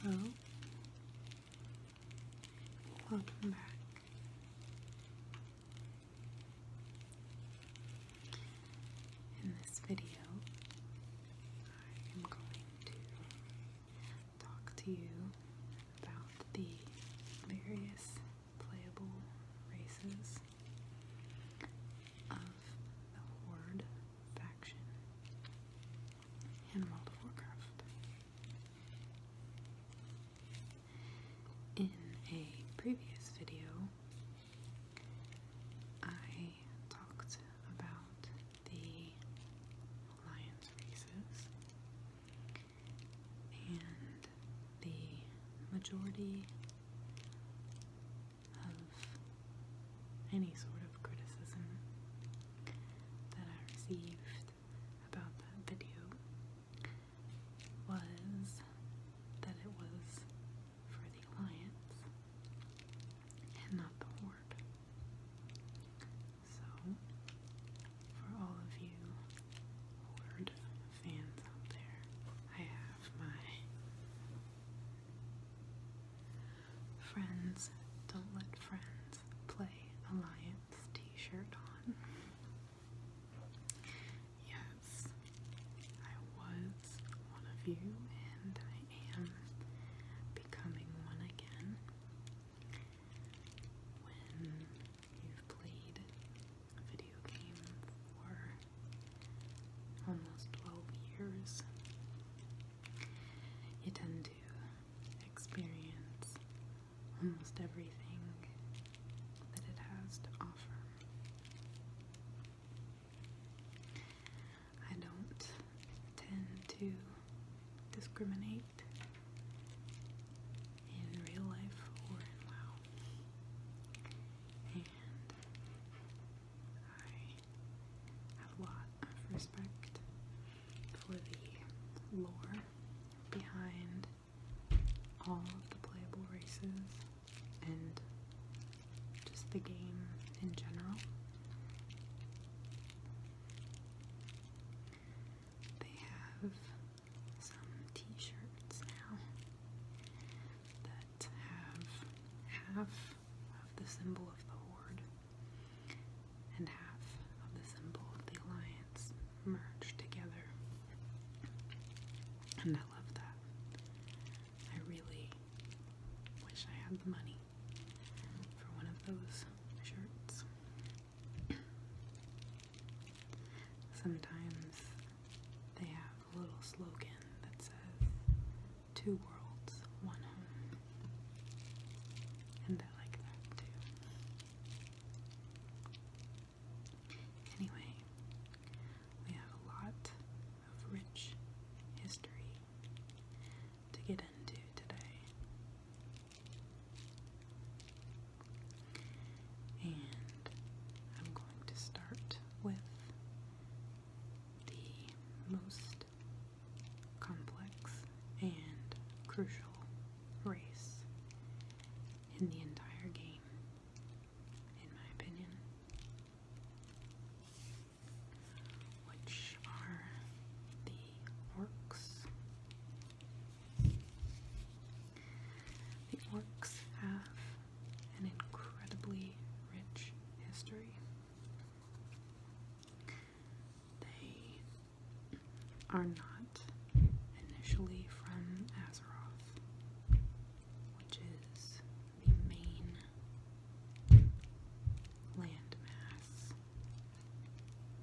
Hello, welcome back. In this video, I am going to talk to you about the various playable races of the Horde faction in World of Warcraft. In a previous video, I talked about the alliance races and the majority of any sort of criticism that I received about that video was that it was for the alliance and not the Horde. So, for all of you Horde fans out there, I have my Friends Don't Let Friends Play Alliance t-shirt on. Yes, I was one of you, and I am becoming one again. When you've played a video game for almost 12 years, you tend to experience almost everything that it has to offer. I don't tend to discriminate in real life or in WoW. And I have a lot of respect for the lore behind all of the playable races and just the game in general. They have some t-shirts now that have half of the symbol of the Horde and half of the symbol of the Alliance merged together. And I love that. I really wish I had the money for one of those shirts. Sometimes they have a little slogan that says, 2 worlds, 1 home. And I like that too. Anyway, we have a lot of rich history to get into today. And I'm going to start with the most complex and crucial race in the entire game, in my opinion, which are the orcs. The orcs have an incredibly rich history. They are not initially from Azeroth, which is the main landmass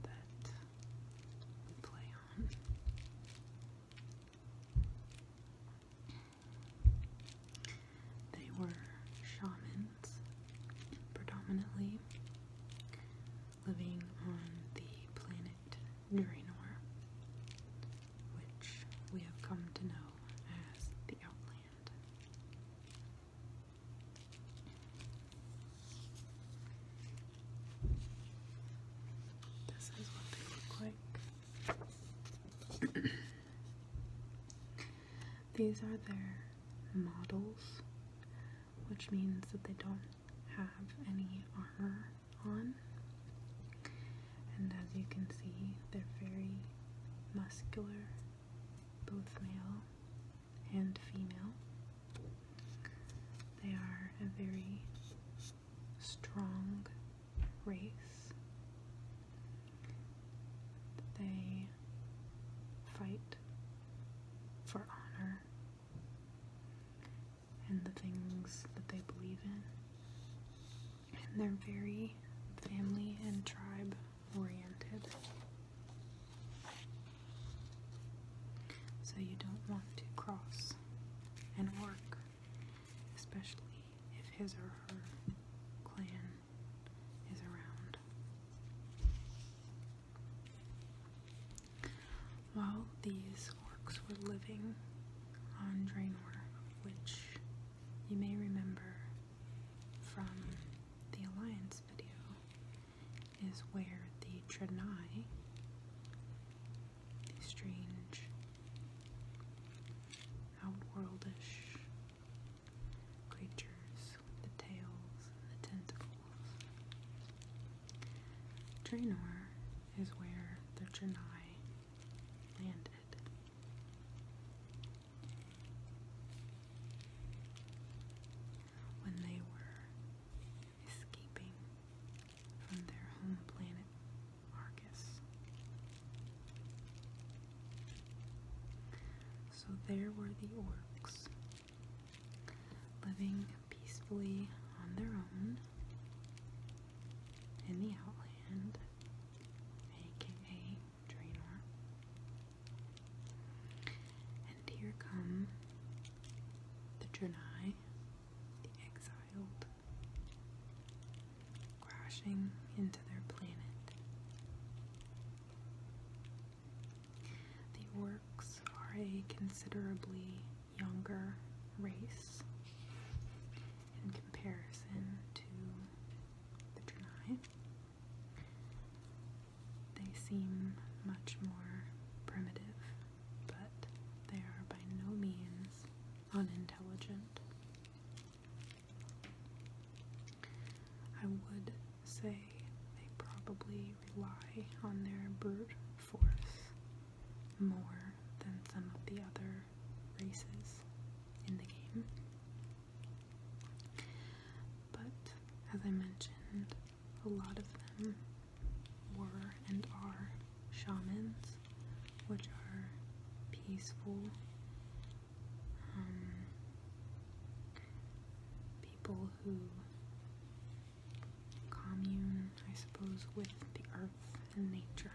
that we play on. They were shamans, predominantly, living on the planet Draenor, which we have come to know as the Outland. This is what they look like. These are their models, which means that they don't have any armor on. And as you can see, they're very muscular, both male and female. strong race. They fight for honor and the things that they believe in. And they're very family and tribe oriented. So you don't want to cross an orc, especially if his or her clan is around. While these orcs were living on Draenor, which you may remember from the Alliance video, is where the Draenei, these strange, outworldish creatures with the tails and the tentacles. Draenor is where the Draenei landed. When they were escaping from their home planet, Argus. So there were the orcs, living peacefully on their own in the Outland, aka Draenor. And here come the Draenei, the exiled, crashing into their planet. The orcs are a considerably younger race in comparison to the Draenei. They seem much more primitive, but they are by no means unintelligent. I would say they probably rely on their brute force more than some of the other races in the game. But, as I mentioned, a lot of them were and are shamans, which are peaceful people who commune, I suppose, with the earth and nature.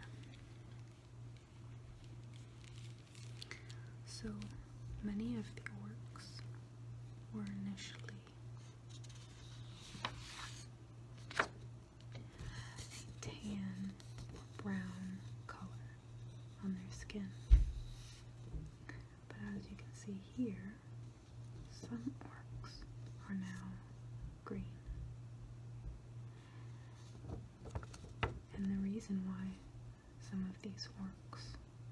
So many of the orcs were initially a tan, brown color on their skin. But as you can see here, some orcs are now green. And the reason why some of these orcs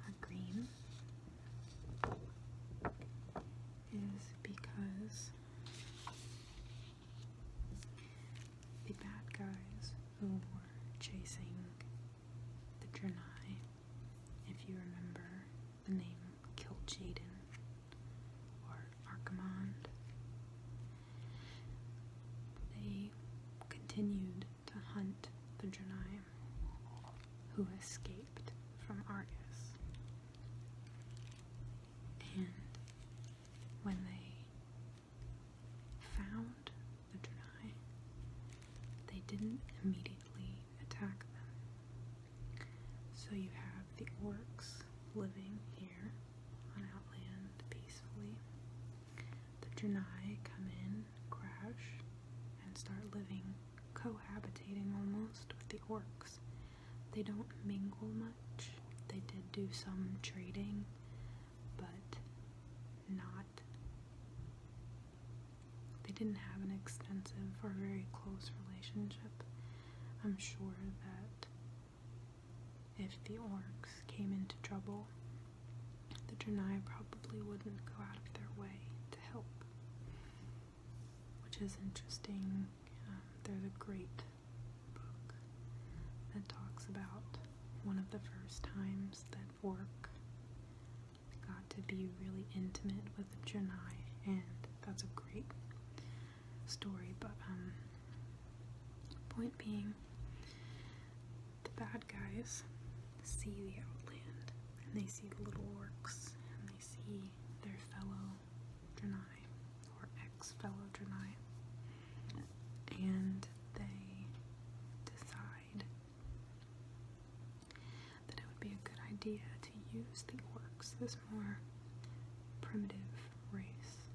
are green is because the bad guys who were chasing the Draenei, if you remember the name Kil'jaeden or Archimonde, they continued to hunt the Draenei who escaped from Argus. And when they found the Draenei, they didn't immediately attack them. So you have the orcs living here on Outland peacefully. The Draenei come in, crash, and start living, cohabitating almost with the orcs. They don't mingle much. They did do some trading, but they didn't have an extensive or very close relationship. I'm sure that if the orcs came into trouble, the Draenei probably wouldn't go out of their way to help, which is interesting. There's a great book that talks about one of the first times that orc got to be really intimate with the Draenei, and that's a great story. But being the bad guys see the Outland, and they see the little orcs, and they see their fellow Draenei, or ex-fellow Draenei, and they decide that it would be a good idea to use the orcs, this more primitive race,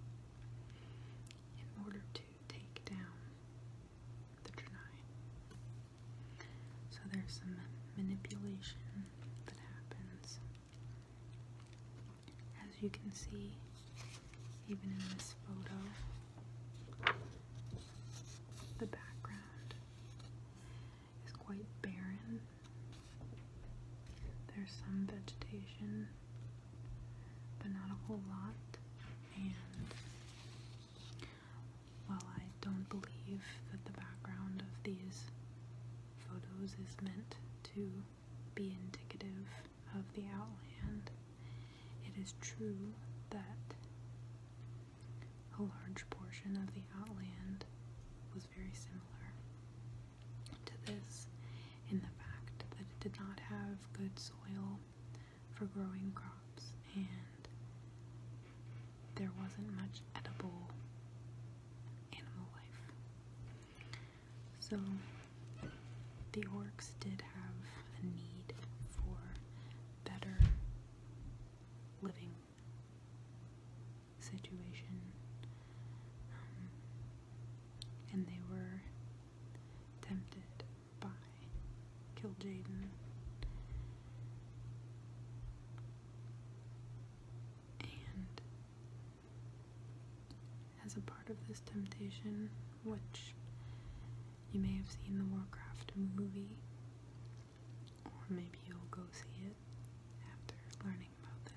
in order to take down the Draenei. So there's some manipulation that happens. As you can see, even in this photo, the background is quite barren. There's some vegetation, but not a whole lot. And while I don't believe that the background of these photos is meant to be indicative of the Outland, it is true that a large portion of the Outland was very similar to this in the fact that it did not have good soil for growing crops, and there wasn't much edible animal life. So the orcs did have a need for better living situation, and they were tempted by Kil'jaeden, and as a part of this temptation, which you may have seen the Warcraft movie, or maybe you'll go see it after learning about this,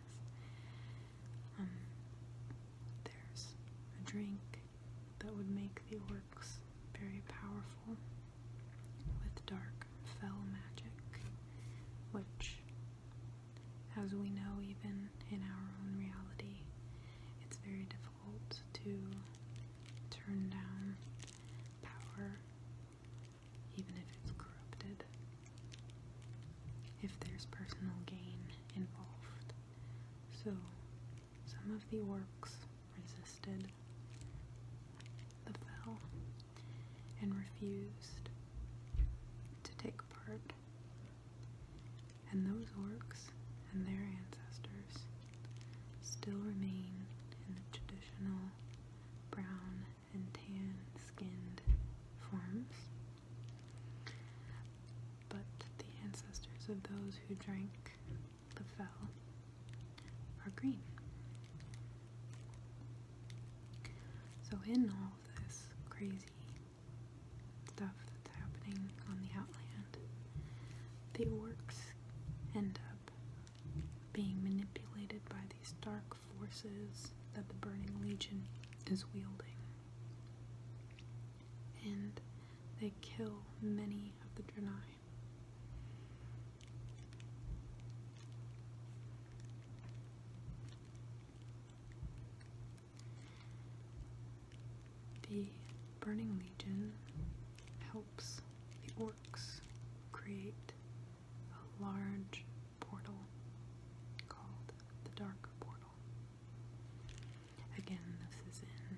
there's a drink that would make the orcs very powerful with dark fell magic, which, as we know even in our own reality, it's very difficult to turn down power, even if it's corrupted, if there's personal gain involved. So some of the orcs resisted the fell and refused to take part, and those orcs and their ancestors still remain in the traditional brown and tan skinned forms, but the ancestors of those who drank the fell are green. So in all of this crazy stuff that's happening on the Outland, the orcs end up being manipulated by these dark forces that the Burning Legion is wielding, and they kill many of the Draenei. The Burning Legion helps the orcs create a large portal called the Dark Portal. Again, this is in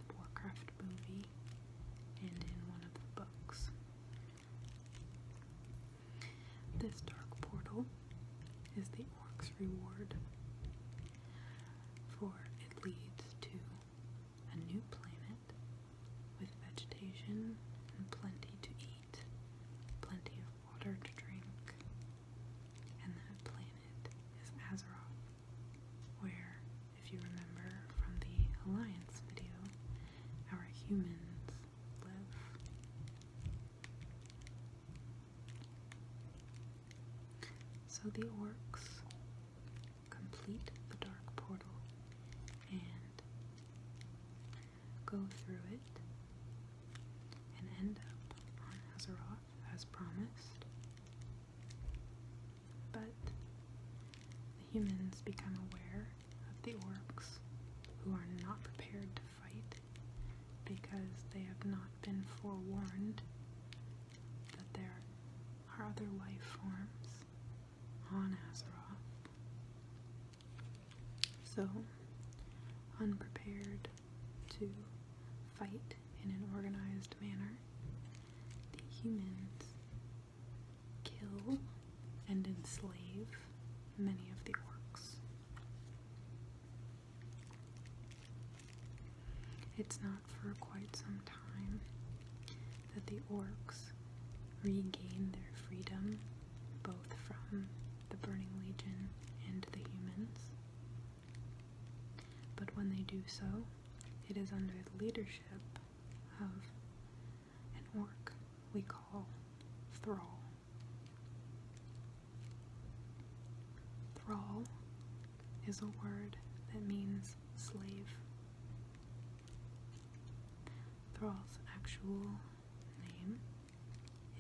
the Warcraft movie and in one of the books. This dark portal is the orcs' reward, for it leads to a new planet with vegetation and plenty to eat, plenty of water to drink, and that planet is Azeroth, where, if you remember from the Alliance video, our humans live. So the orcs complete the dark portal and go through it and end up on Azeroth as promised. But the humans become aware of the orcs, who are not prepared to fight because they have not been forewarned other life forms on Azeroth. So, unprepared to fight in an organized manner, the humans kill and enslave many of the orcs. It's not for quite some time that the orcs regain their freedom, both from the Burning Legion and the humans. But when they do so, it is under the leadership of an orc we call Thrall. Thrall is a word that means slave. Thrall's actual name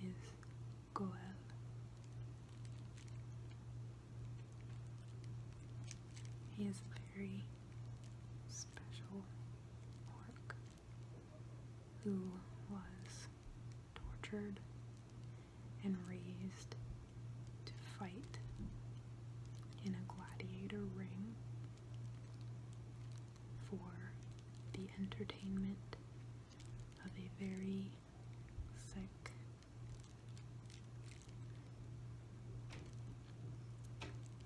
is Goel. He is a very special orc who was tortured and raised to fight in a gladiator ring for the entertainment of a very sick,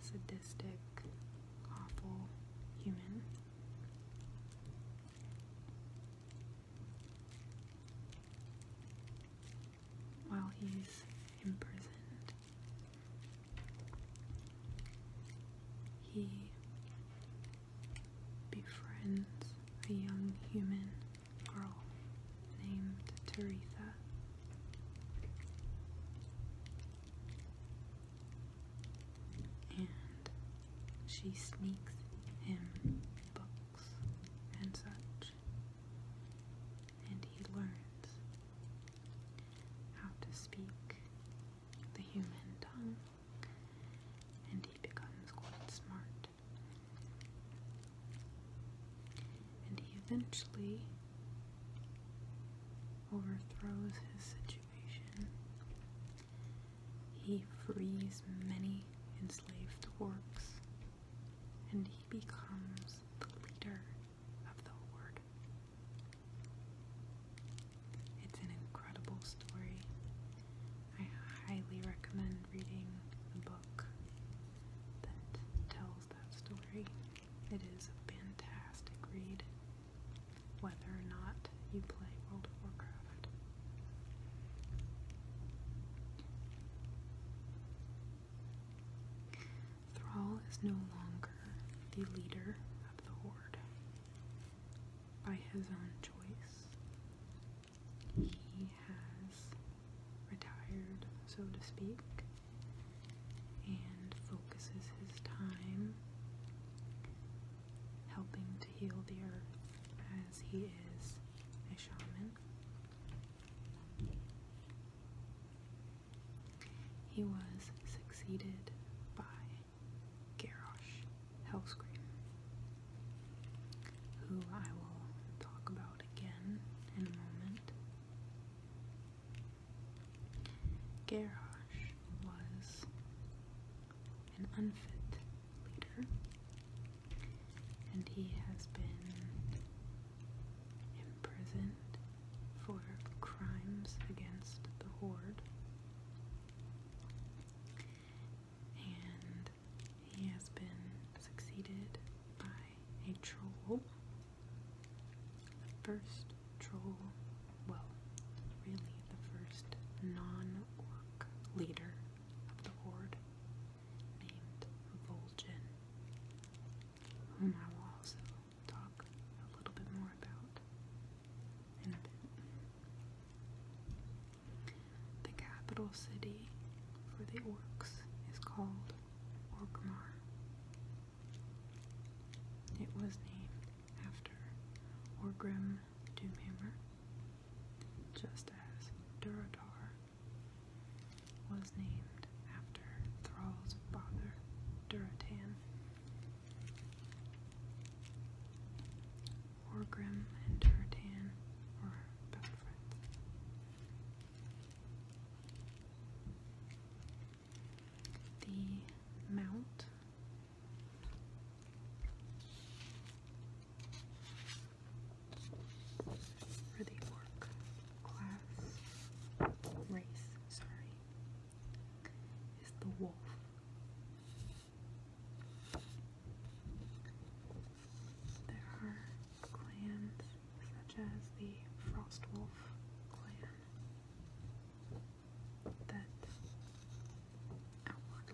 sadistic, awful human. While he's imprisoned, he befriends a young human girl named Teresa. And she sneaks him books and such, and he learns how to speak the human tongue, and he becomes quite smart. And he eventually overthrows his situation. He frees many enslaved orcs, and he becomes the leader of the Horde. It's an incredible story. I highly recommend reading the book that tells that story. It is a fantastic read, whether or not you play World of Warcraft. Thrall is no longer the leader of the Horde by his own choice. He has retired, so to speak, and focuses his time helping to heal the earth as he is a shaman. He was succeeded by Garrosh Hellscream, who I will talk about again in a moment. Garrosh was an unfit leader, and he has been imprisoned for crimes against the Horde, and he has been succeeded by a troll, the first troll, well, really the first non-orc leader of the Horde, named Vol'jin, whom I will also talk a little bit more about in a bit. The capital city for the orcs is called Orgrimmar. It was named after Orgrim Doomhammer, just as Duradar was named after Thrall's father, Duratan. Orgrim and Duratan were best friends.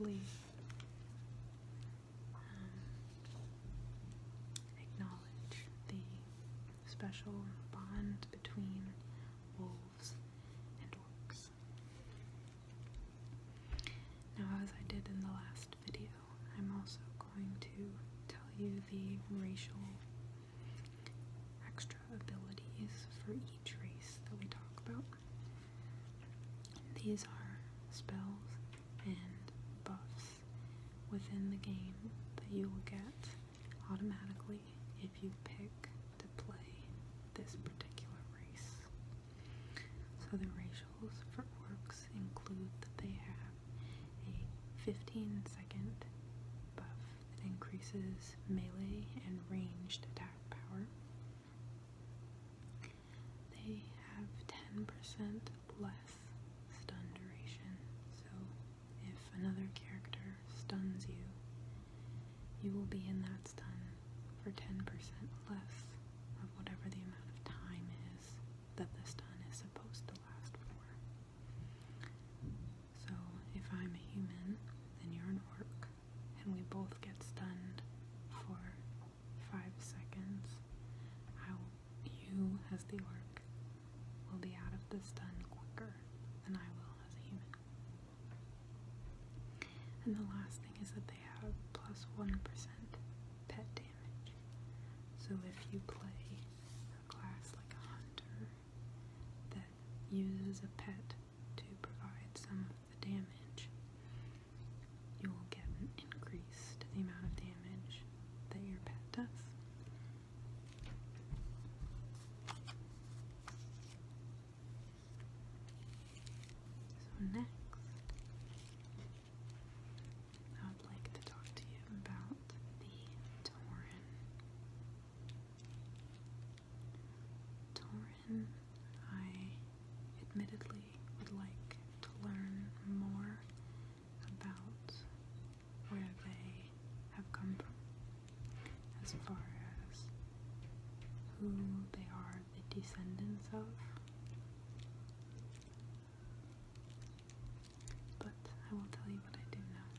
officially acknowledge the special bond between wolves and orcs. Now, as I did in the last video, I'm also going to tell you the racial extra abilities for each race that we talk about. These are spells and buffs within the game that you will get automatically if you pick to play this particular race. So the racials for orcs include that they have a 15-second buff that increases melee and ranged attack power. They have 10% less stun duration, so if another character stuns you, you will be in that stun for 10% less of whatever the amount of time is that the stun is supposed to last for. So if I'm a human and you're an orc, and we both get stunned for 5 seconds, you as the orc will be out of the stun quicker than I will as a human. And the last thing is that they have plus 1% pet damage. So if you play a class like a hunter that uses a pet to provide some of the damage, you will get an increase to the amount of damage that your pet does. So next, I would like to talk to you about the tauren. Tauren, I admittedly would like to learn more about where they have come from, as far as who they are the descendants of. But I will tell you what I do know.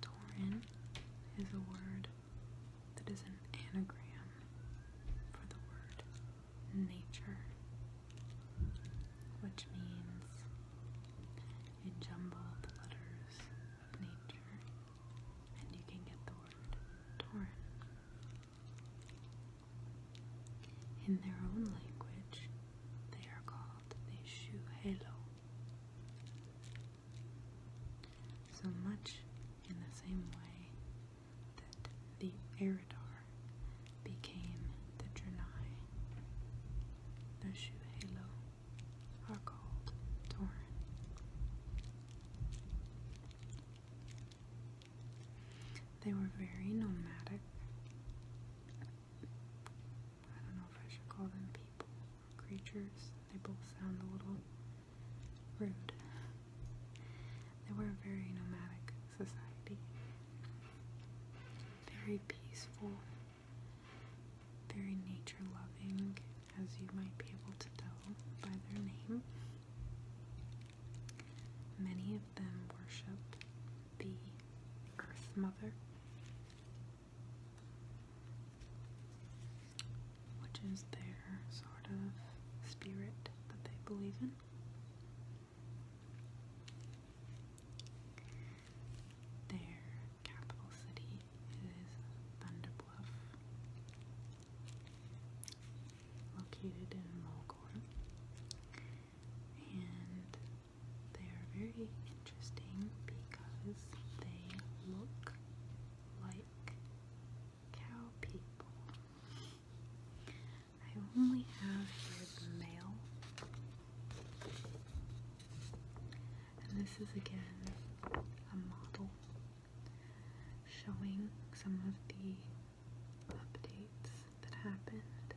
Tauren is a word that is an anagram for the word nature, which means you jumble the letters of nature and you can get the word tauren. In their own language, they are called the Shuhelo. So much in the same way that the Eridar became the Draenei, the Shuhelo are called tauren. They were very nomadic. I don't know if I should call them people or creatures. They both sound a little rude. They were a very nomadic society. Very peaceful, very nature-loving, as you might be able to tell by their name. Many of them worship the Earth Mother, which is their sort of spirit that they believe in. Their capital city is Thunderbluff, located in Mulgore, and they are very interesting because they look like cow people. I only have here the male, and this is again a model showing some of the updates that happened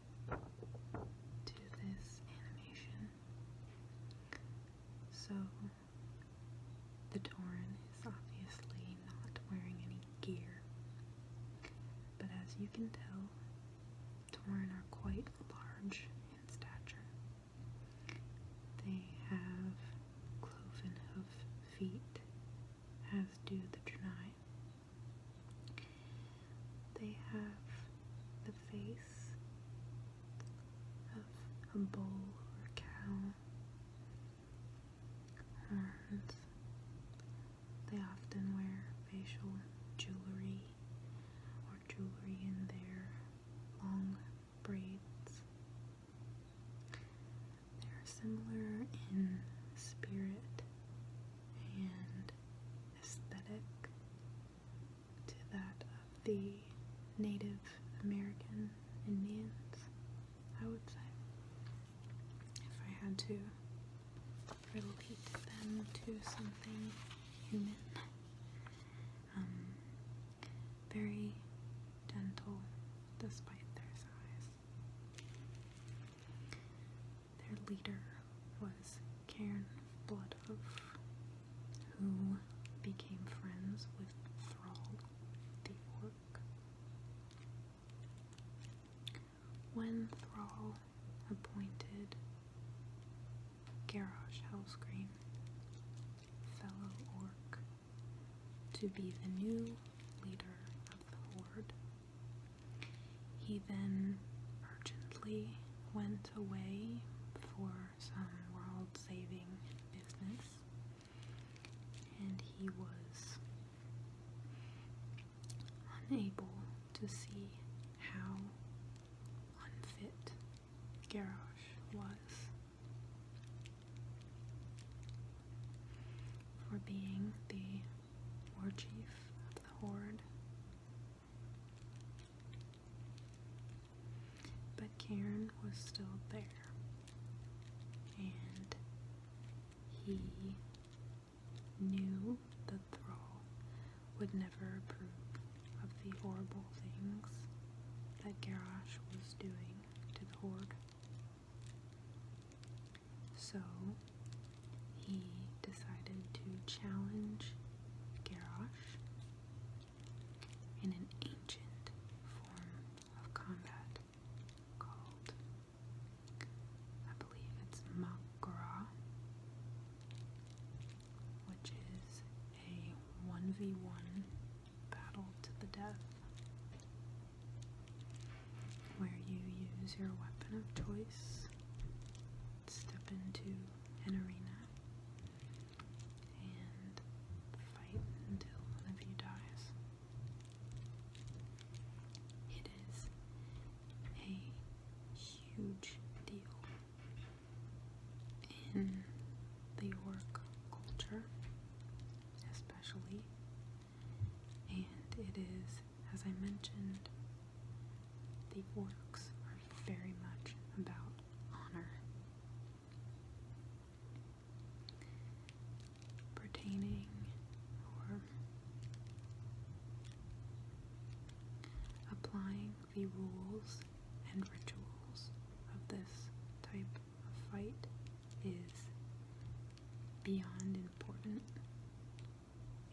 to this animation. So the tauren is obviously not wearing any gear, but as you can tell, tauren are quite large in stature. They have cloven hoof feet face of a bull or cow, horns. They often wear facial jewelry or jewelry in their long braids. They are similar in spirit and aesthetic to that of the Native American Indians, I would say, if I had to relate them to something human. Very gentle despite their size. Their leader was Cairn Bloodhoof, who became friends with Thrall, the orc. When Thrall appointed Garrosh Hellscream, fellow orc, to be the new leader of the Horde, he then urgently went away for some world-saving business, and he was unable to see how unfit Garrosh was for being the war chief of the Horde. But Cairn was still there, and he knew that Thrall would never approve of the horrible things that Garrosh was doing to the Horde. So he decided to challenge Garrosh in an ancient form of combat called, I believe it's Mak'gora, which is a 1v1 battle to the death, where you use your weapon of choice, step into an arena, and fight until one of you dies. It is a huge deal in the orc culture, especially, and it is, as I mentioned, the orcs are very much about honor. Pertaining or applying the rules and rituals of this type of fight is beyond important.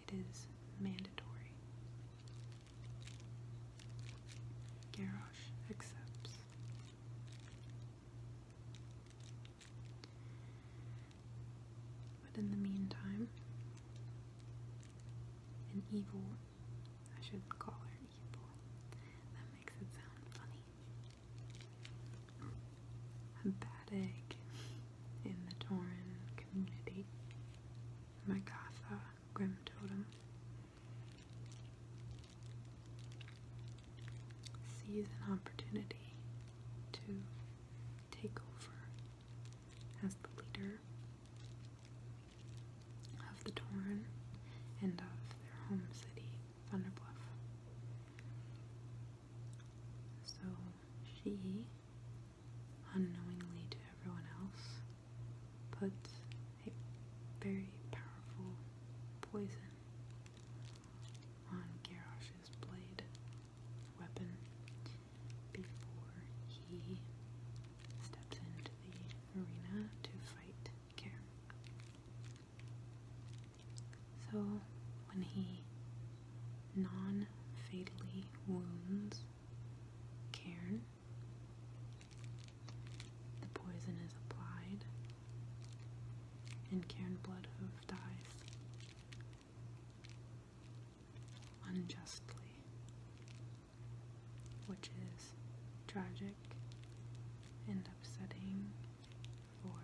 It is mandatory. Garrosh accepts. But in the meantime, an evil, I shouldn't call her evil, that makes it sound funny, a bad egg in the tauren community, Magatha Grim Totem, sees an opportunity to take over as the leader of the tauren and of their home city, Thunderbluff. So she, unknowingly to everyone else, puts a very powerful poison on Garrosh's blade weapon before he steps into the arena to fight Cairn. So when he non-fatally wounds Cairn, the poison is applied, and Cairn Bloodhoof dies unjustly, which is tragic and upsetting for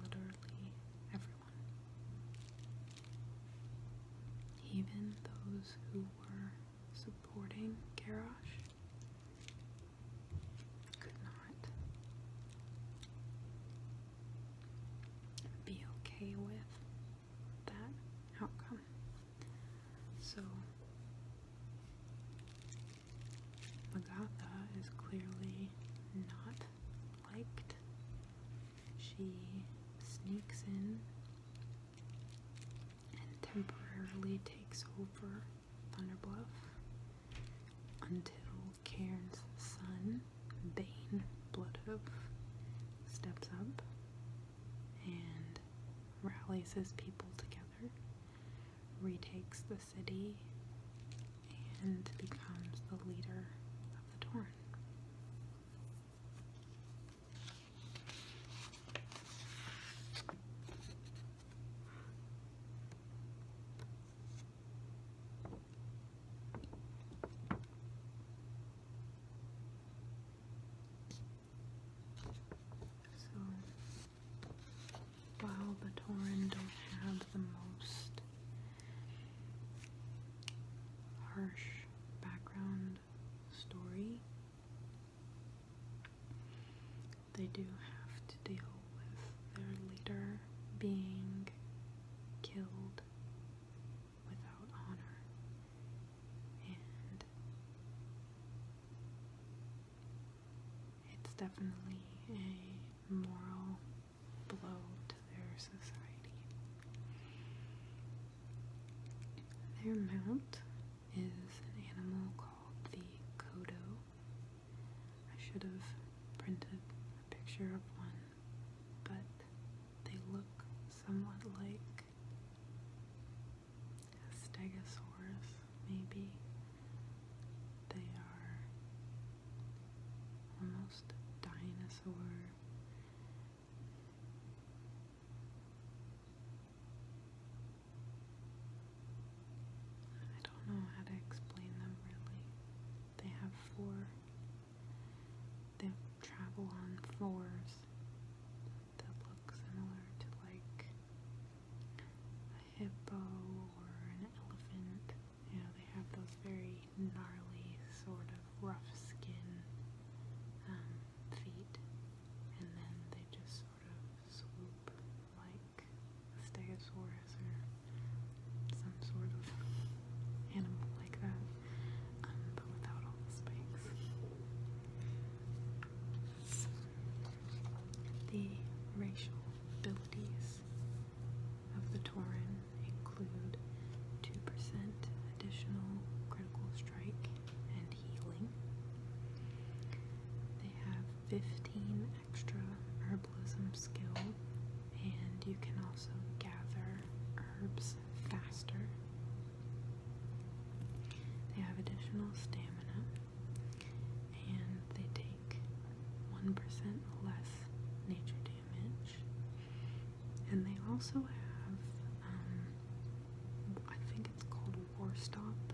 literally everyone. Even those who were supporting Garrosh could not be okay with that outcome. So Magatha is clearly not liked. She sneaks in and temporarily takes over Thunderbluff until Cairn's son, Bane Bloodhoof, steps up and rallies his people together, retakes the city, and becomes the leader of the tauren. So, while the tauren don't have the most harsh background story, they do have to deal with their leader being killed without honor, and it's definitely a moral blow to their society. Their mount is an animal called the Kodo. I should have printed a picture of one, but they look somewhat like a stegosaurus, maybe. They are almost dinosaur. I don't know how to explain them really. They have they travel on fours that look similar to like a hippo or an elephant. You know, they have those very gnarly, sort of rough skin feet, and then they just sort of swoop like a stegosaurus or some sort of animal like that, but without all the spikes. The racial abilities of the tauren include 2% additional critical strike and healing. They have 15 extra herbalism skill, and you can also gather herbs faster. They have additional stamina, and they take 1% less nature damage. And they also have, I think it's called War Stop.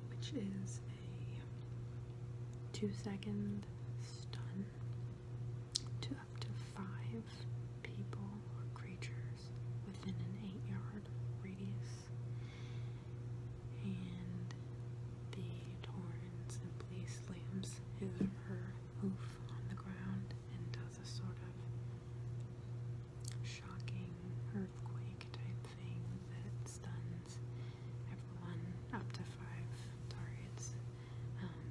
Which is a 2-second stun to up to 5 people or creatures within an 8-yard radius. And the tauren simply slams his or her hoof on the ground and does a sort of shocking earthquake type thing that stuns everyone up to 5 targets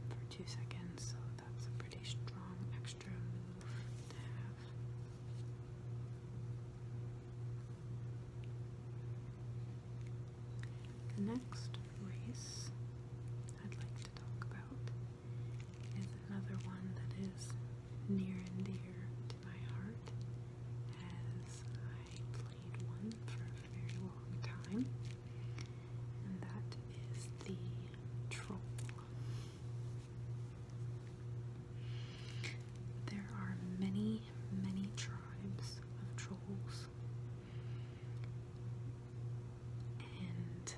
for 2 seconds. So that's a pretty strong extra move to have. The next race I'd like to talk about is another one that is near and dear to my heart, as I played one for a very long time, and that is the troll. There are many, many tribes of trolls, and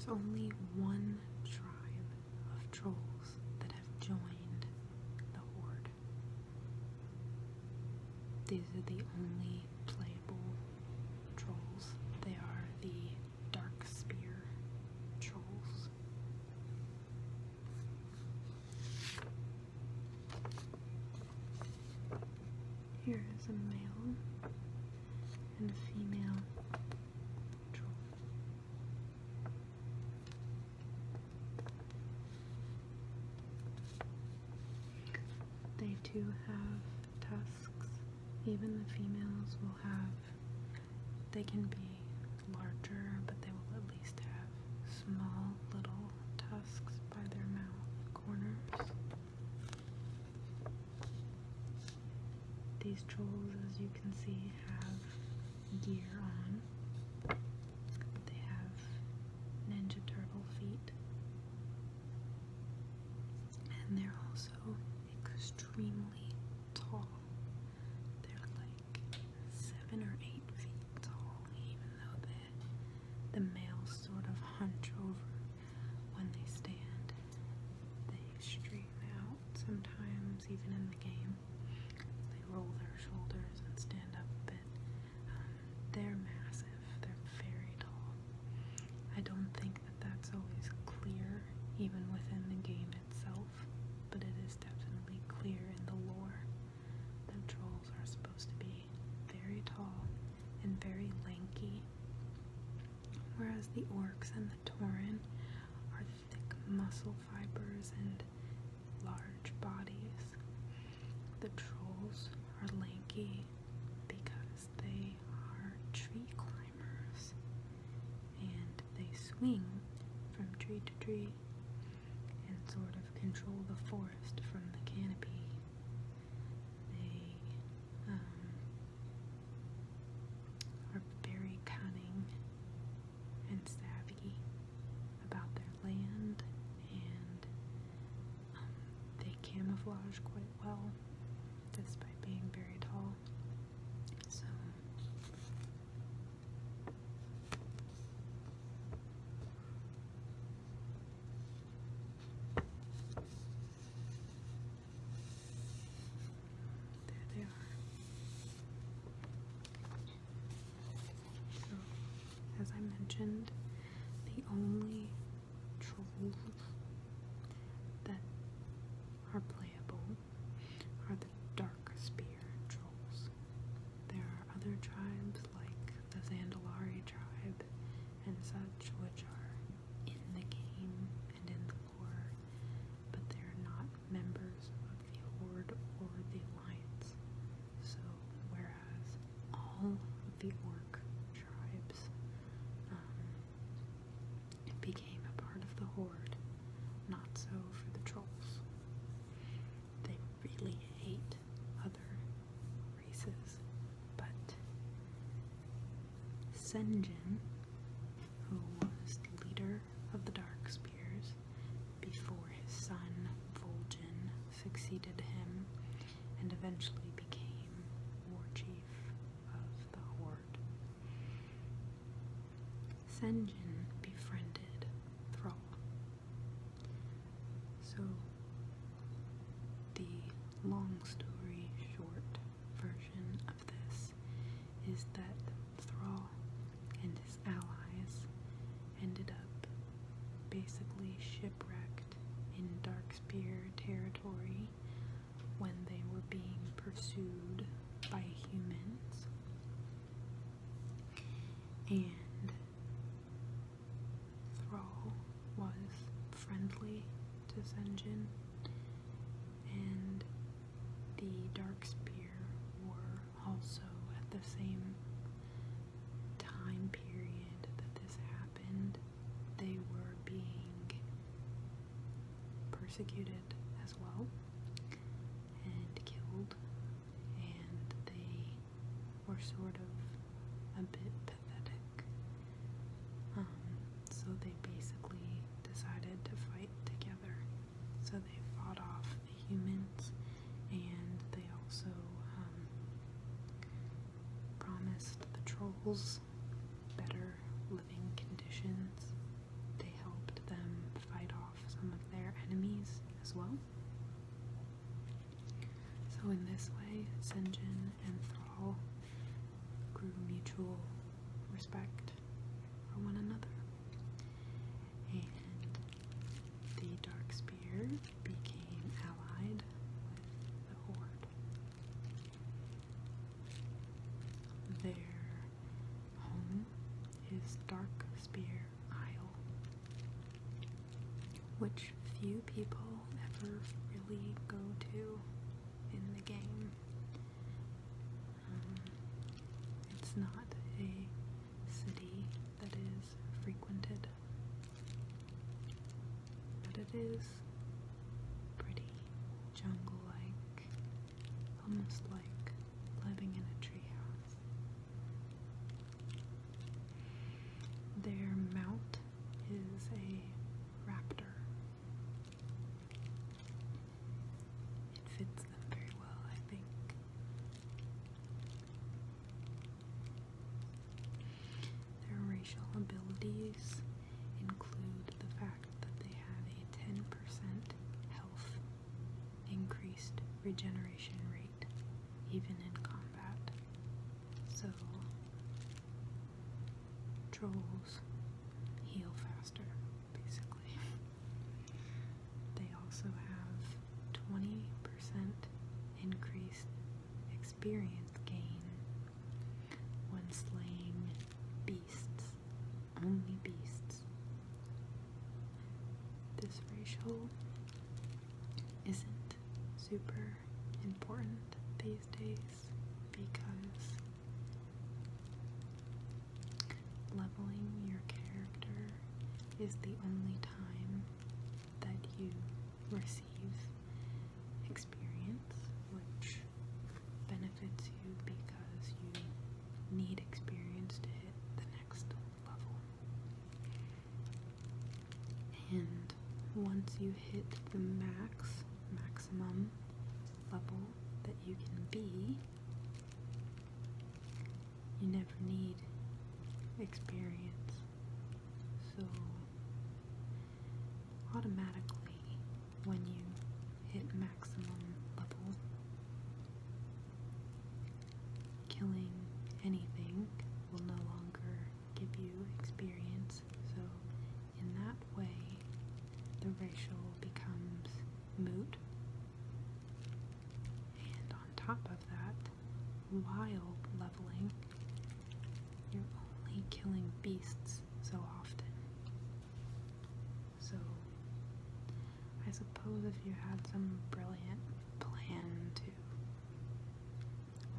there's only one tribe of trolls that have joined the Horde. These are the only playable trolls. They are the Dark Spear trolls. Here is a male and a female troll. They too have tusks. Even the females will have, they can be larger, but they will at least have small little tusks by their mouth corners. These trolls, as you can see, have gear on. They have Ninja Turtle feet. And they're also extremely tall. They're like 7 or 8 feet tall, even though the males sort of hunch over when they stand. They straighten out sometimes, even in the game. They roll their shoulders and stand up a bit. They're massive. They're very tall. I don't think that that's always clear, even within the game itself, but it is definitely clear in the lore that trolls are supposed to be very tall and very lanky, whereas the orcs and the tauren are thick muscle fibers and large bodies. The trolls are lanky because they are tree climbers, and they swing from tree to tree and sort of control the forest from the canopy. They are very cunning and savvy about their land, and they camouflage quite well despite being very tall. So there they are. So, as I mentioned, the only trolls that are playable are the Dark Spear trolls. There are other tribes like the Zandalari tribe and such, which are in the game and in the lore, but they're not members of the Horde or the Alliance. So, whereas all of the orc tribes became a part of the Horde, not so for the trolls. They really hate other races, but Sen'jin, who was the leader of the Dark Spears before his son Vol'jin succeeded him and eventually became war chief of the Horde, Sen'jin befriended Thrall. So, the long story short version of this is that Thrall and his allies ended up basically shipwrecked in Darkspear territory when they were being pursued by humans. And Thrall was friendly to Sen'jin, and the Darkspear were also at the same time period that this happened. They were being persecuted as well and killed, and they were sort of a bit pathetic. So they basically decided to fight together. So they fought off the humans, and they also promised the trolls better living conditions. They as well. So in this way, Sinjin and Thrall grew mutual respect for one another, and the Dark Spear became allied with the Horde. Their home is Dark Spear Isle, which few people ever really go to in the game. It's not a city that is frequented, but it is pretty jungle-like, almost like living in a treehouse. Their mount is a raptor. It fits them very well, I think. Their racial abilities include the fact that they have a 10% health increased regeneration rate, even in combat. So, trolls heal faster, basically. They also have 20% increased experience gain when slaying beasts, only beasts. This racial isn't super important these days because leveling your character is the only time that you receive experience, which benefits you because you need experience to hit the next level. And once you hit the maximum level that you can be, you never need experience. So automatically, when you hit maximum level, killing anything will no longer give you experience. So in that way, the racial becomes moot. And on top of that, while leveling, you're only killing beasts so often. So I suppose if you had some brilliant plan to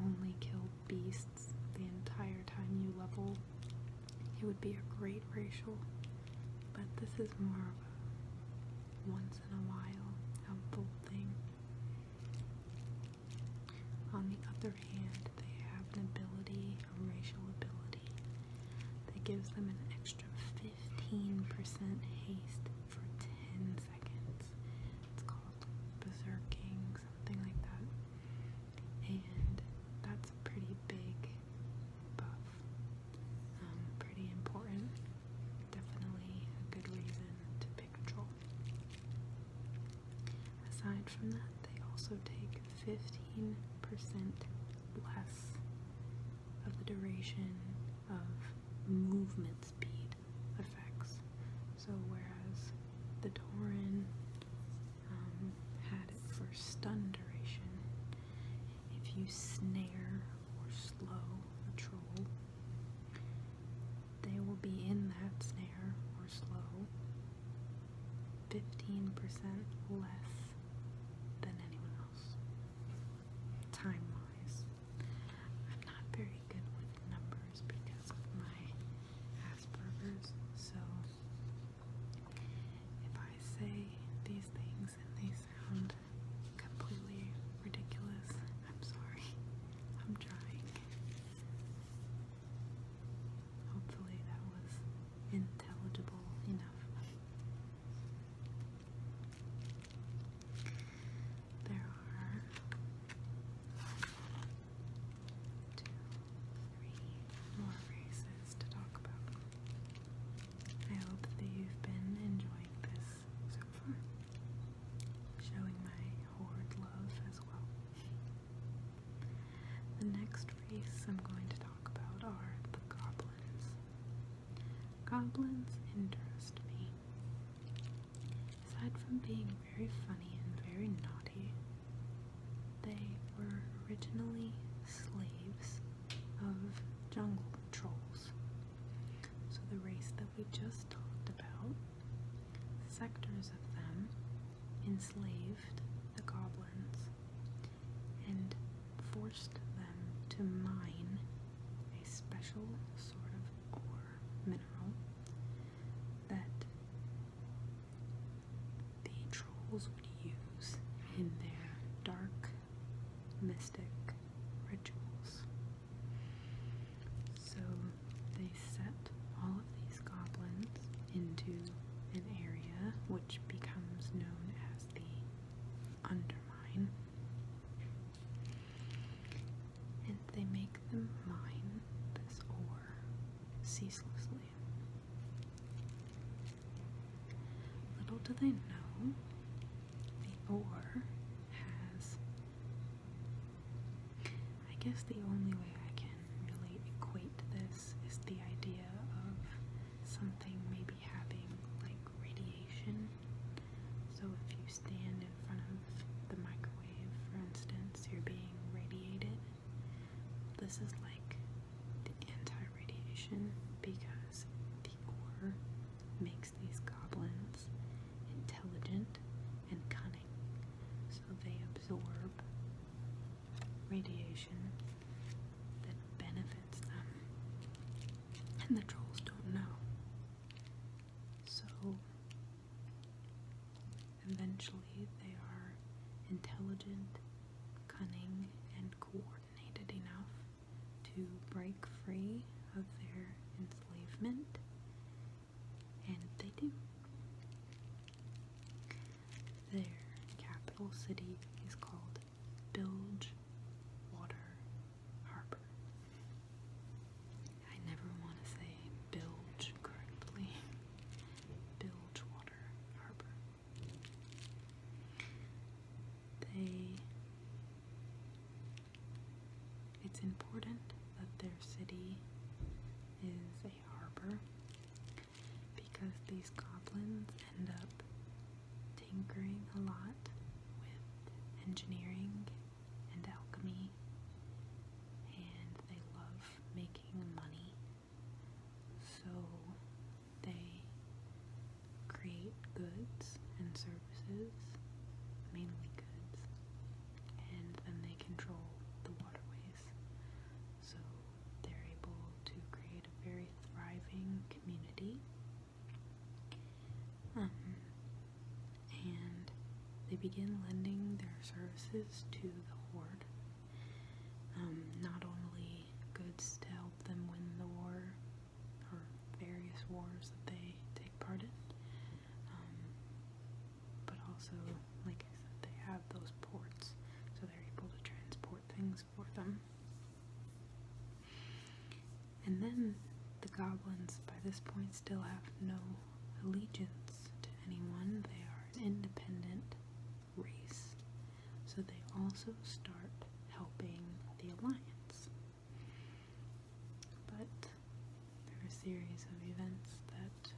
only kill beasts the entire time you level, it would be a great racial. But this is more of a once in a while helpful thing. On the other hand, they have an ability, a racial ability, that gives them an extra 15% haste for 10 seconds. It's called berserking, something like that. And that's a pretty big buff. Pretty important. Definitely a good reason to pick a troll. Aside from that, they also take 15% less of the duration of movement speed effects. So whereas the tauren had it for stun duration, if you snare or slow a troll, they will be in that snare or slow 15% less than anyone else, time-wise. I'm not very good with numbers because of my Asperger's, so if I say these things and they sound completely ridiculous, I'm sorry. I'm trying. Hopefully that was intelligible enough. the next race I'm going to talk about are the goblins. Goblins interest me. Aside from being very funny and very naughty, they were originally slaves of jungle trolls. So the race that we just talked about, sectors of them enslaved the goblins and forced them to mine a special sort of ore mineral that the trolls would use in their dark, mystic rituals. So they set all of these goblins into an area which becomes known as the undermine, and they make them mine this ore ceaselessly. Little do they know, the ore has, I guess the only way I can really equate this is the idea of something maybe having like radiation. So if you stand in front of the microwave, for instance, you're being radiated. This is like the anti-radiation, because the ore makes these goblins intelligent and cunning, so they absorb radiation that benefits them, and the trolls don't know. So eventually they are intelligent, cunning, and coordinated enough to break free of their enslavement, and they do. Their capital city is called Bilge Water Harbor. I never want to say bilge correctly. Bilge Water Harbor. It's important that their city is a harbor because these goblins end up tinkering a lot with engineering and alchemy, and they love making money, so they create goods and services, mainly goods, and then they control the waterways, so they're able to create a very thriving community. And they begin lending their services to the Horde. Not only goods to help them win the war, or various wars that they take part in, but also, like I said, they have those ports, so they're able to transport things for them. And then the goblins, by this point, still have no allegiance to anyone. They are an independent race, so they also start helping the Alliance. But there are a series of events that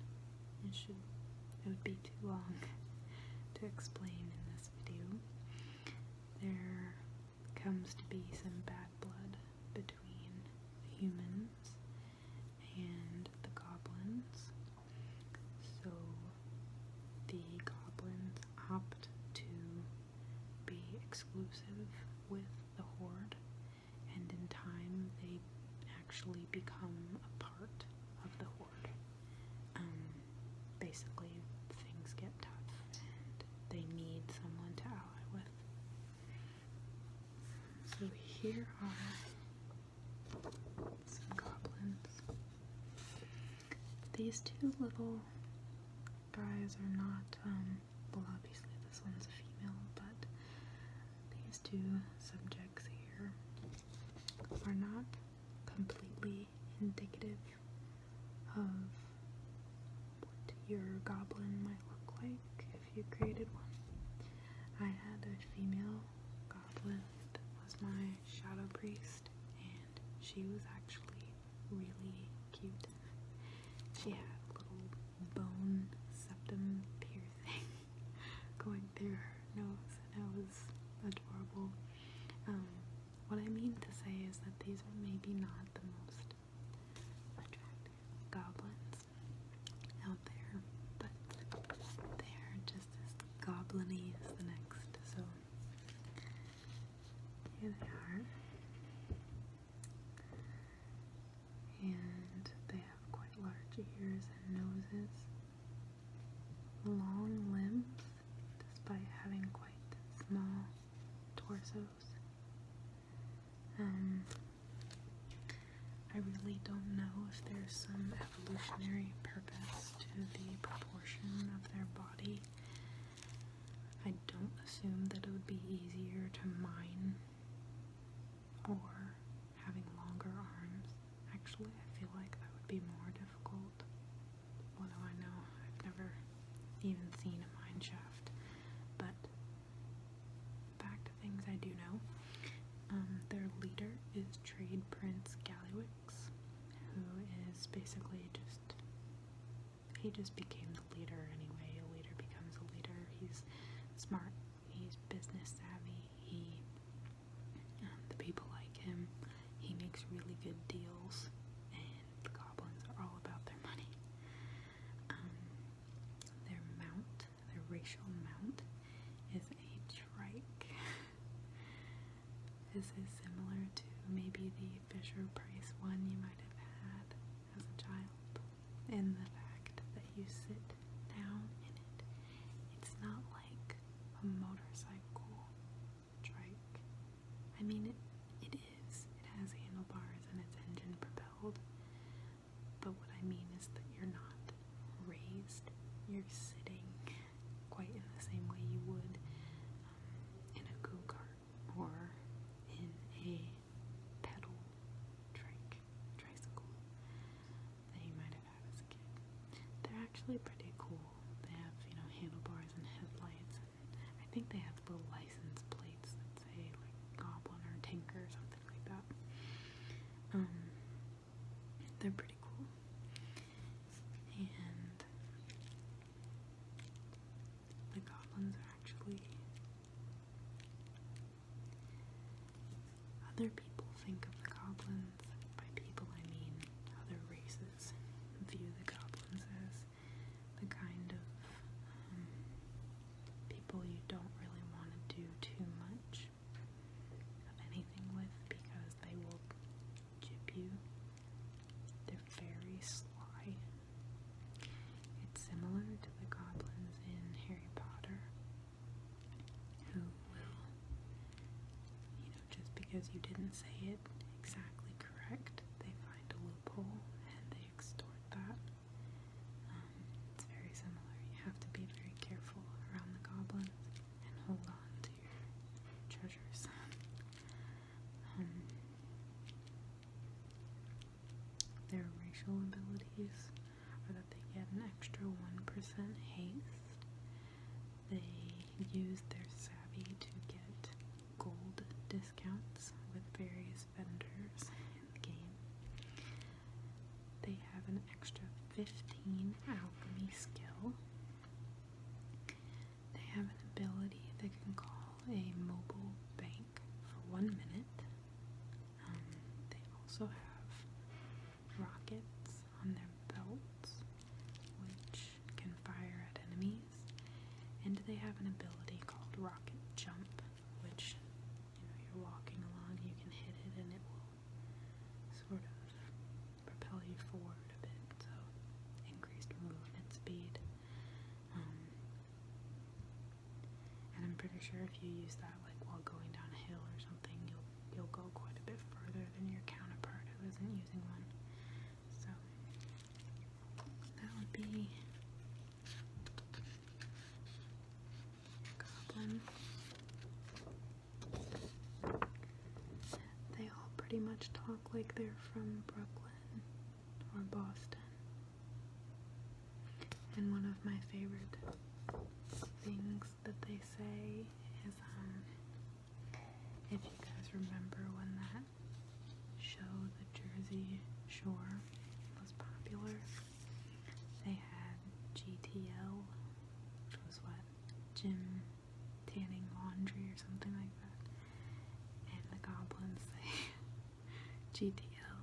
it would be too long to explain in this video. There comes to be some bad blood between the humans and the goblins, so the goblins opt to be exclusive with the Horde, and in time they actually become a part of the Horde. Basically, things get tough and they need someone to ally with. So here are some goblins. These two little guys are not, well, obviously this one's a female, but these two subjects here are not completely indicative of what your goblin might look like if you created one. I had a female goblin that was my shadow priest, she was actually really cute. She had a little bone septum piercing going through her nose, and it was adorable. What I mean to say is that these are maybe not the most attractive goblins out there, but they are just as goblin-y as the next, so here they are. And they have quite large ears and noses, long limbs, despite having quite small torsos. I really don't know if there's some evolutionary purpose to the proportion of their body. I don't assume that it would be easier to mine or having longer arms. Actually, I feel like that would be more difficult. What do I know? I've never even seen a mine shaft. But back to things I do know. Their leader is Trade Prince Gallywix, who is basically he just became the leader anyway. A leader becomes a leader. He's smart, he's business savvy, the people like him, he makes really good deals, and the goblins are all about their money. Their racial mount, is a trike. This is similar to maybe the Fisher-Price one you might have had as a child, in the fact that you sit down in it. It's not like a motorcycle trike. I mean, it is. It has handlebars and it's engine propelled. But what I mean is that you're not raised. You're sitting quite in the same way you would in a go-kart or in a pedal tricycle that you might have had as a kid. They're actually pretty cool. They have, handlebars and headlights, and I think they have little license plates that say like Goblin or Tinker or something like that. They're pretty cool. And the goblins are actually, other people think of the goblins, by people I mean other races, view the goblins as the kind of people you don't really want to do too much of anything with, because they will chip you. They're very sly. It's similar to the goblins in Harry Potter, who will, just because you didn't say it exactly correct, they find a loophole and they extort that. It's very similar. You have to be very careful around the goblins and hold on to your treasures. Their racial abilities are that they get an extra 1% haste. They use their savvy to get gold discounts with various vendors in the game. They have an extra 15 alchemy skill. They have an ability that can call a mobile bank for 1 minute. They also have rockets on their belts, which can fire at enemies, and they have an ability called rocket jump, which, you're walking along, you can hit it and it will sort of propel you forward a bit, so increased movement speed. And I'm pretty sure if you use that like while going down a hill or something, you'll go quite a bit further than your counterpart who isn't using one. So that would be goblin. They all pretty much talk like they're from Brooklyn or Boston. And one of my favorite things that they say is, if you guys remember when that show, The GTL,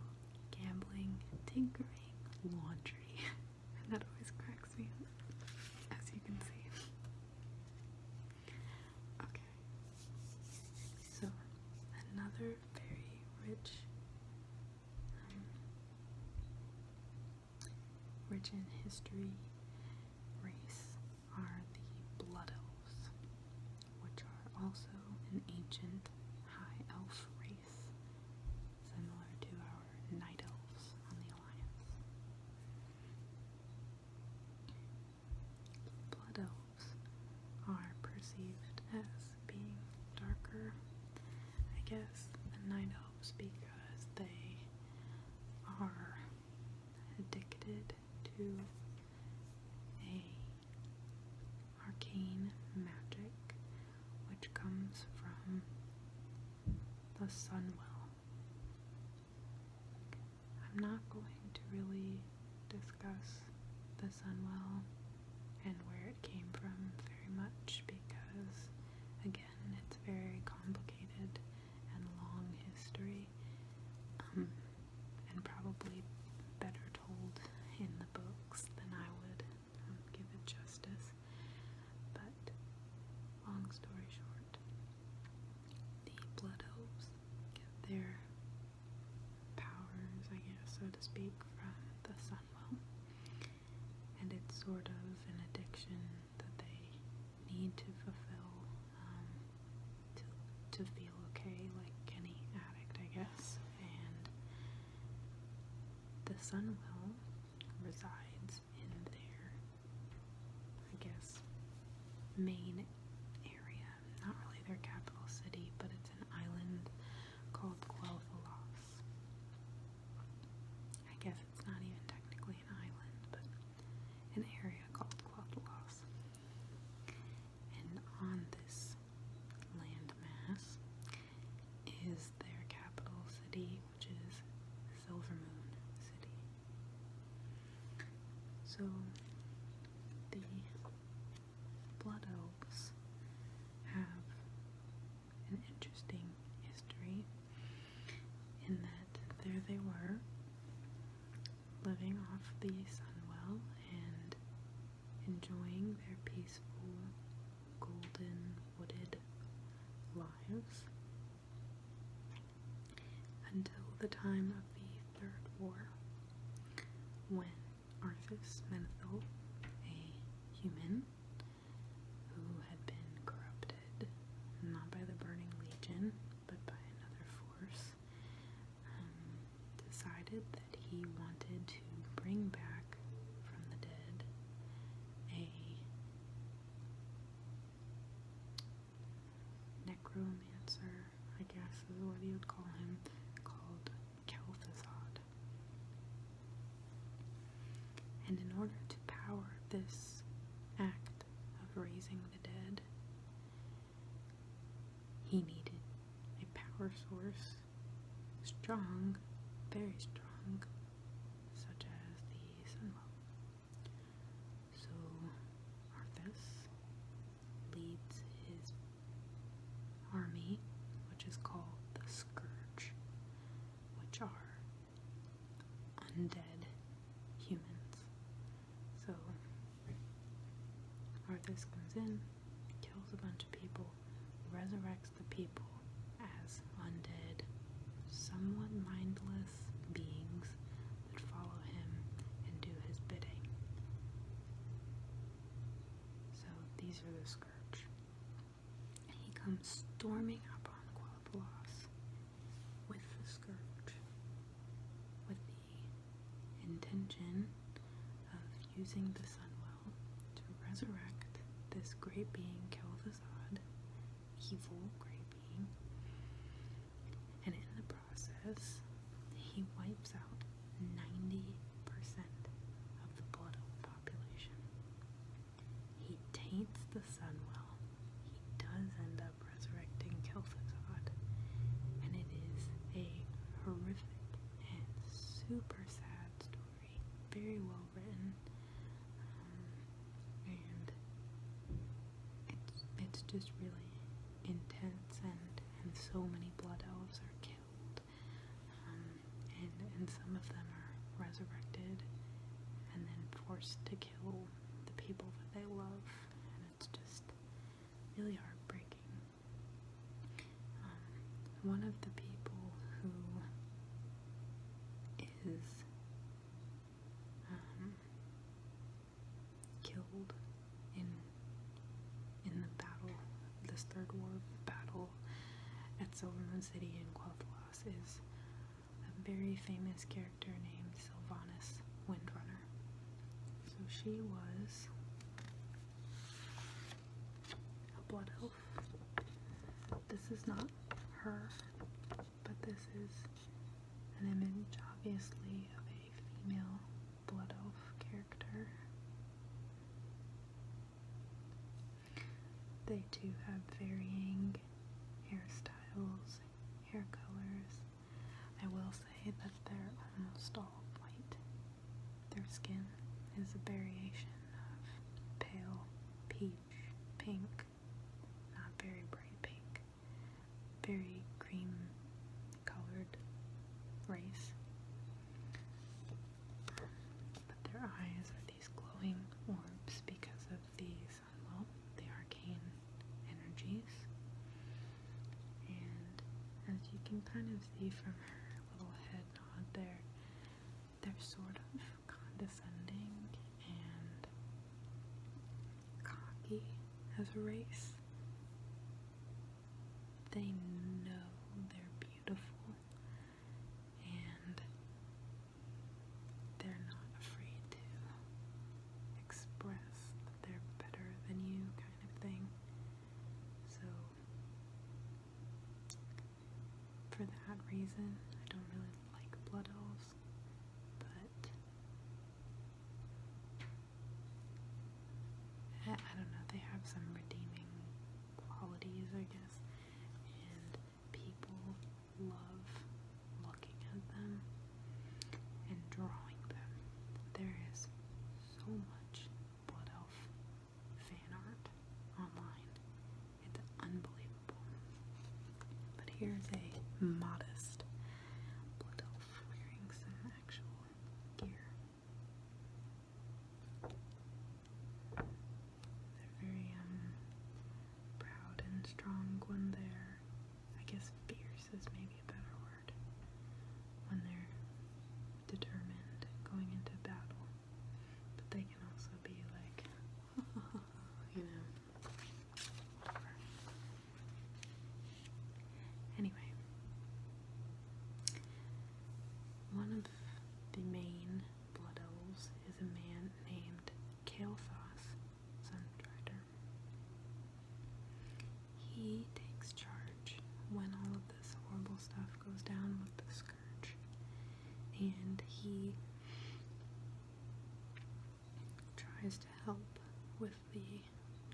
gambling, tinkering, laundry. And that always cracks me up, as you can see. Okay. So, another very rich in history race are the Blood Elves, which are also an ancient high elf race, similar to our night elves on the Alliance. Blood Elves are perceived as being darker, I guess, than night elves because they are addicted to a arcane magic which comes from the Sunwell. I'm not going to really discuss the Sunwell and where it came from very much because, again, it's very complicated and long history, and probably better told in the books than I would give it justice. But long story short, the Blood Elves get their powers, I guess, so to speak, from the Sunwell, and it's sort of an addiction that they need to fulfill to feel okay, like any addict, I guess. And the Sunwell resides in their, I guess, main area. Not really their capital city, but it's an island called Quel'Thalas. I guess it's not even technically an island, but an area called Quel'Thalas. And on this landmass is their capital city, which is Silvermoon City. So the Blood Elves have an interesting history in that there they were, living off the Sunwell and enjoying their peaceful, golden, wooded lives until the time of the Third War, when Arthas Menethil, a human who had been corrupted, not by the Burning Legion, but by another force, decided that he wanted to bring back from the dead a necromancer, I guess is what you would call him, called Kel'Thuzad. And in order to power this act of raising the dead, he needed a power source strong, very strong, such as the Sunwell. So Arthas leads his army, which is called the Scourge, which are undead humans. So Arthas comes in, kills a bunch of people, resurrects the people as undead, somewhat mindless beings that follow him and do his bidding. So these are the Scourge. He comes storming up on Quel'Thalas with the Scourge, with the intention of using the Sunwell to resurrect this great being, Kel'Thuzad, evil great being, and in the process, he wipes out 90% of the Blood Elf population. He taints the Sunwell. He does end up resurrecting Kel'Thuzad, and it is a horrific and super sad story, very well written, and it's just really intense, and so many Blood Elves are killed. forced to kill the people that they love, and it's just really heartbreaking. One of the people who is killed in the battle, this Third War battle at Silvermoon City in Quel'Thalas, is a very famous character named Sylvanas Windrunner. So she was a blood elf. This is not her, but this is an image, obviously, of a female blood elf character. They too have varying hairstyles, hair colors. I will say that they're almost all white. Their skin is a variation of pale peach, pink, not very bright pink, very cream colored race. But their eyes are these glowing orbs because of the arcane energies. And as you can kind of see from her little head nod there, they're sort of condescending and cocky as a race. They know they're beautiful, and they're not afraid to express that they're better than you, kind of thing. So, for that reason, I don't really like blood elves, but I don't know, they have some redeeming qualities, I guess, and people love looking at them and drawing them. There is so much blood elf fan art online. It's unbelievable. But here's a modest blood elf wearing some actual gear. They're very proud and strong when they're, I guess fierce is maybe a better word, when they're determined going into battle. But they can also be like, you know, whatever. Anyway, one of the main blood elves is a man named Kael'thas Sunstrider. He takes charge when all of this horrible stuff goes down with the Scourge, and he tries to help with the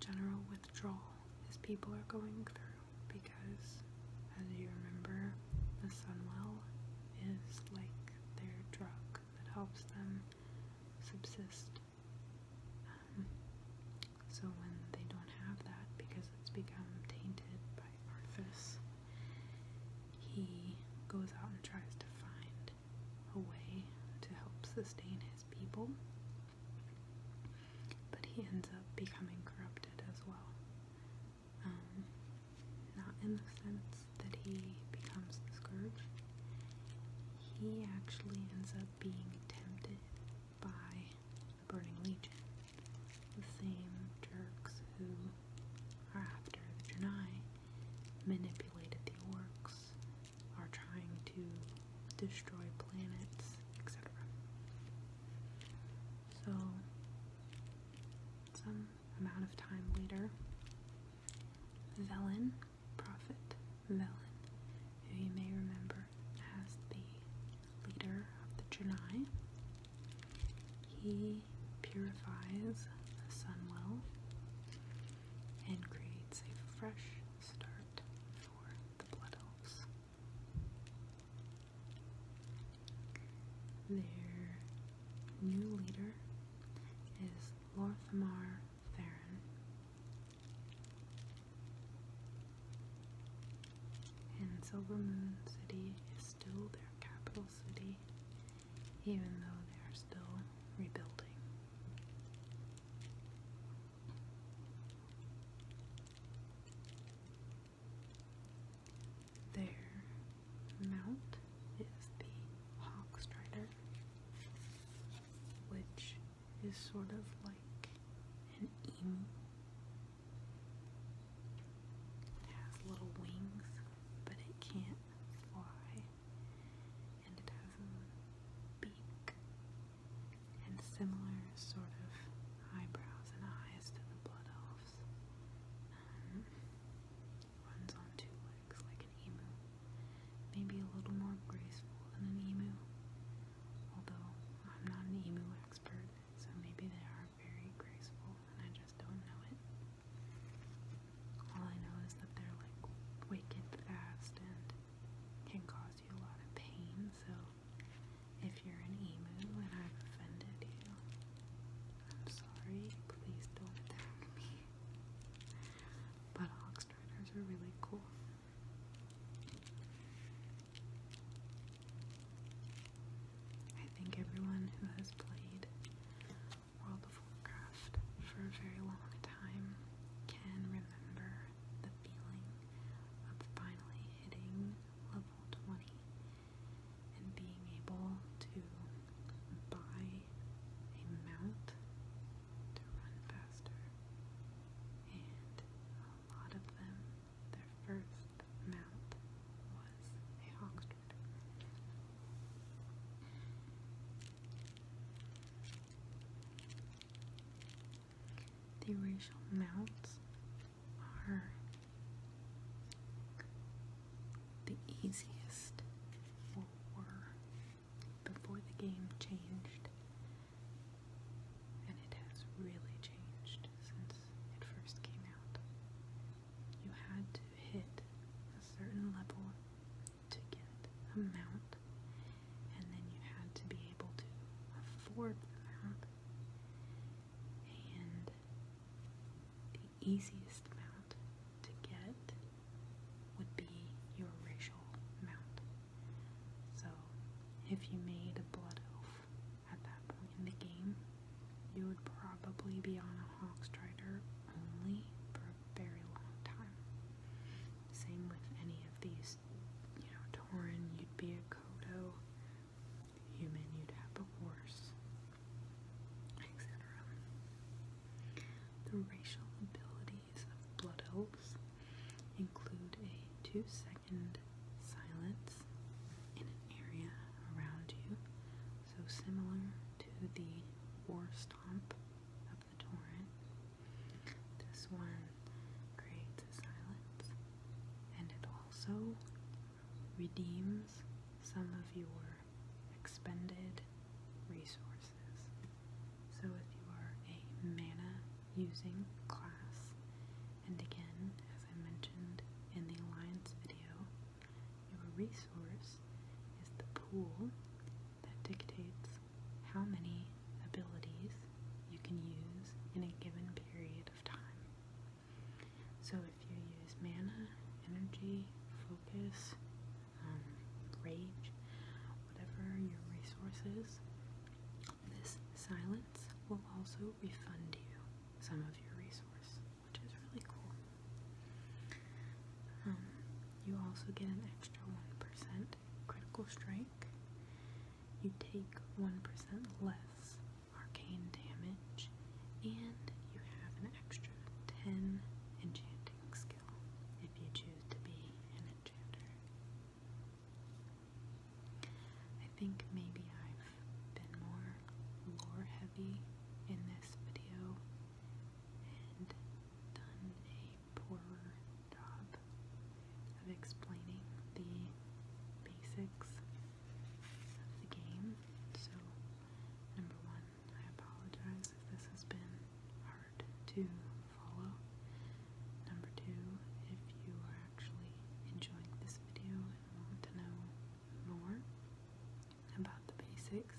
general withdrawal his people are going through, because, as you remember, the Sunwell is like their drug that helps them subsist. So when they don't have that, because it's become tainted by Arthas, he goes out and tries to find a way to help sustain his people, but he ends up becoming corrupted as well. Not in the sense that he becomes the Scourge. He actually ends up being tempted by the Burning Legion, the same jerks who are after the Janai, manipulated the orcs, are trying to destroy planets, etc. So, some amount of time later, Velen, Prophet Velen, who you may remember as the leader of the Janai, he purifies the Sunwell and creates a fresh start for the Blood Elves. Their new leader is Lor'themar Theron, and Silvermoon City is still their capital city, even though they are still rebuilding. is sort of like an emu. It has little wings, but it can't fly, and it has a beak and similar sort of eyebrows and eyes to the blood elves. Runs on two legs like an emu, maybe a little more graceful than an emu, although I'm not an emu expert, so maybe they are very graceful and I just don't know it. All I know is that they're like wicked fast and can cause you a lot of pain, so if you're an emu and I've offended you, I'm sorry, please don't attack me. But Oxstriders are really cool. I think everyone who has played World of Warcraft for a very long time can remember the feeling of finally hitting level 20 and being able to buy a mount to run faster. And a lot of them, their first mount was a Hawkstrider. The racial mounts are the easiest, or were, before the game changed, and it has really changed since it first came out. You had to hit a certain level to get a mount, and then you had to be able to afford the mount, and the easiest mount to get would be your racial mount. So if you made a blood elf at that point in the game, you would probably be on a Hawkstrider only for a very long time. Same with any of these, tauren, you'd be a Kodo, human, you'd have a horse, etc. The racial abilities of blood elves include a 2-second silence in an area around you, so similar to the war stomp of the tauren. This one creates a silence, and it also redeems some of your expended resources. So if you are a mana using class, and again, as I mentioned in the Alliance video, your resource is the pool that dictates how many abilities you can use in a given period of time. So if you use mana, energy, focus, rage, whatever your resource is, this silence will also refund you some of your resource, which is really cool. You also get an extra 1% critical strike. You take 1% less arcane damage, and you have an extra 10 enchanting skill if you choose to be an enchanter. I think maybe I've been more lore heavy in this video and done a poorer job of explaining the basics of the game. So, number one, I apologize if this has been hard to follow. Number two, if you are actually enjoying this video and want to know more about the basics,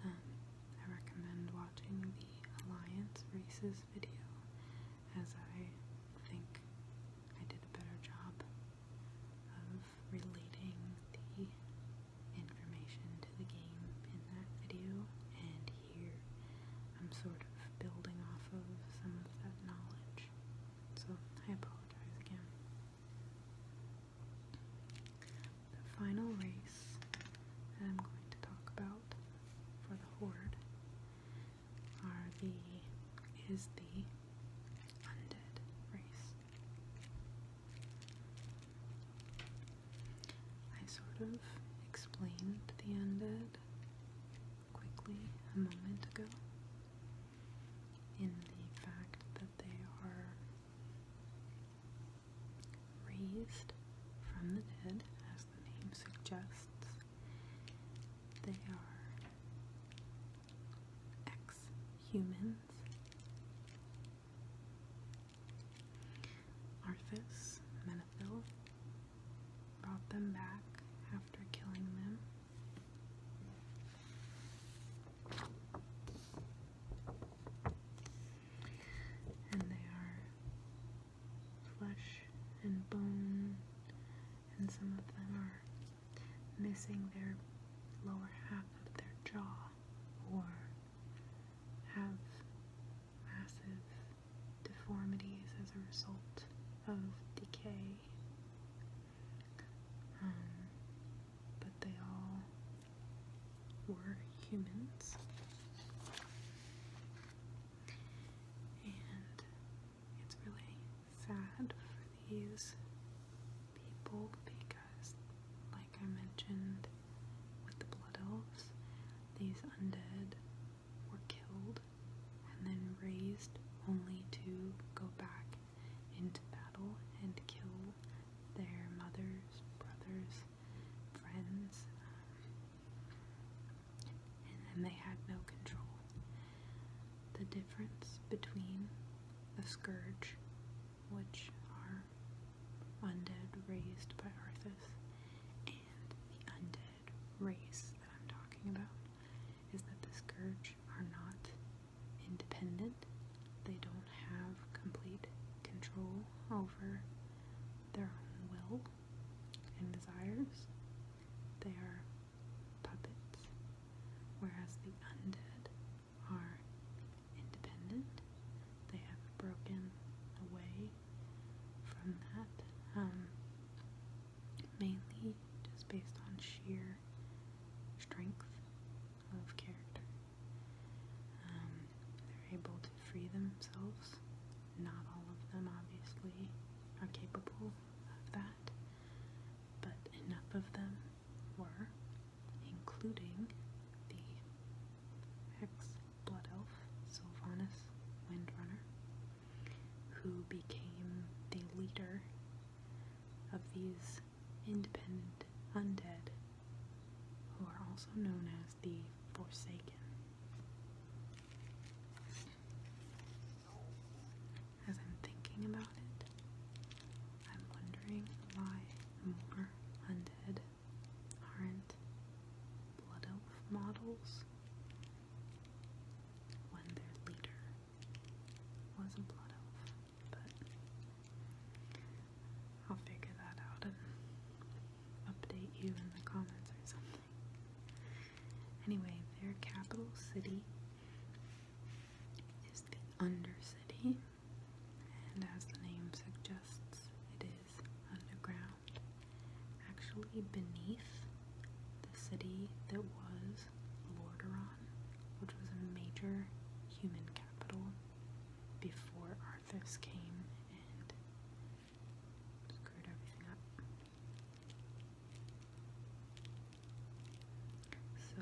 I recommend watching the Alliance Races video, as I think I did a better job of relating the information to the game in that video, and here I'm sort of building off of some of that knowledge, so I apologize again. The final race that I'm going to talk about for the Horde is the undead race. I sort of explained the undead quickly a moment ago, in the fact that they are raised from the dead, as the name suggests. They are ex-humans. Arthas Menethil brought them back after killing them. And they are flesh and bone, and some of them are missing their lower half of their jaw, or have massive deformities as a result of decay. But they all were humans. And it's really sad for these people because, like I mentioned with the Blood Elves, these undead were killed and then raised only to go back into battle and kill their mothers, brothers, friends, and then they had no control. The difference between the Scourge, which are undead raised by Arthas, and the undead race that I'm talking about, is that the Scourge are not independent. They don't have complete control over their own will and desires. They are puppets, whereas the undead are independent. They have broken away from that, mainly just based on sheer strength of character. They're able to free themselves. Not all of them, obviously, are capable of that, but enough of them were, including the ex-Blood Elf, Sylvanas Windrunner, who became the leader of these independent undead, who are also known as the Forsaken. As I'm thinking about it, I'm wondering why more undead aren't Blood Elf models when their leader was a Blood Elf, but I'll figure that out and update you in the comments or something. Anyway, their capital city is the Undercity, and as the name suggests, it is underground, actually beneath the city that was Lordaeron, which was a major human capital before Arthas came and screwed everything up. So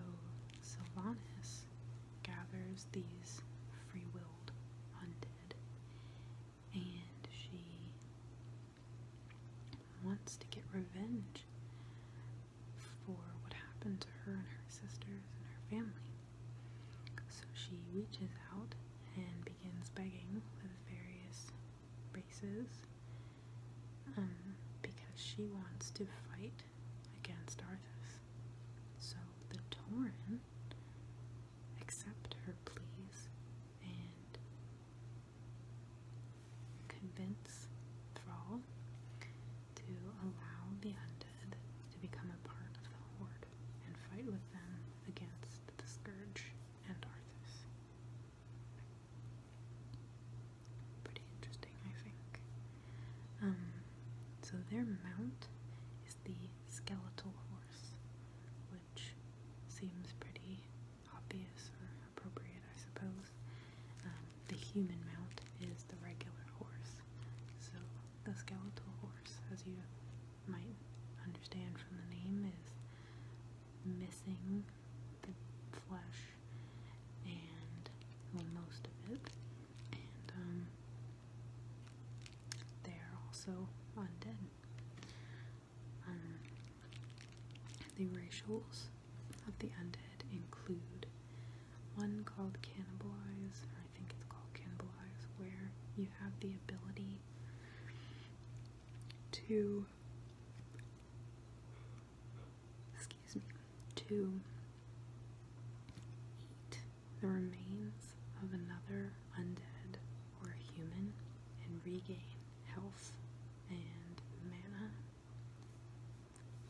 Sylvanas gathers these free-willed undead, and she wants to get revenge for what happened to her and her sisters and her family. So she reaches out and begins begging with various races, because she wants to fight against Arthas. So the tauren accept her pleas and convince Thrall to allow the undead to become a part of the Horde and fight with them against the Scourge and Arthas. Pretty interesting, I think. So their mount is the skeletal horse, which seems pretty obvious or appropriate, I suppose. The human also undead. The racials of the undead include one called Cannibalize, or I think it's called Cannibalize, where you have the ability to, to eat the remains of another undead or human and regain health and mana.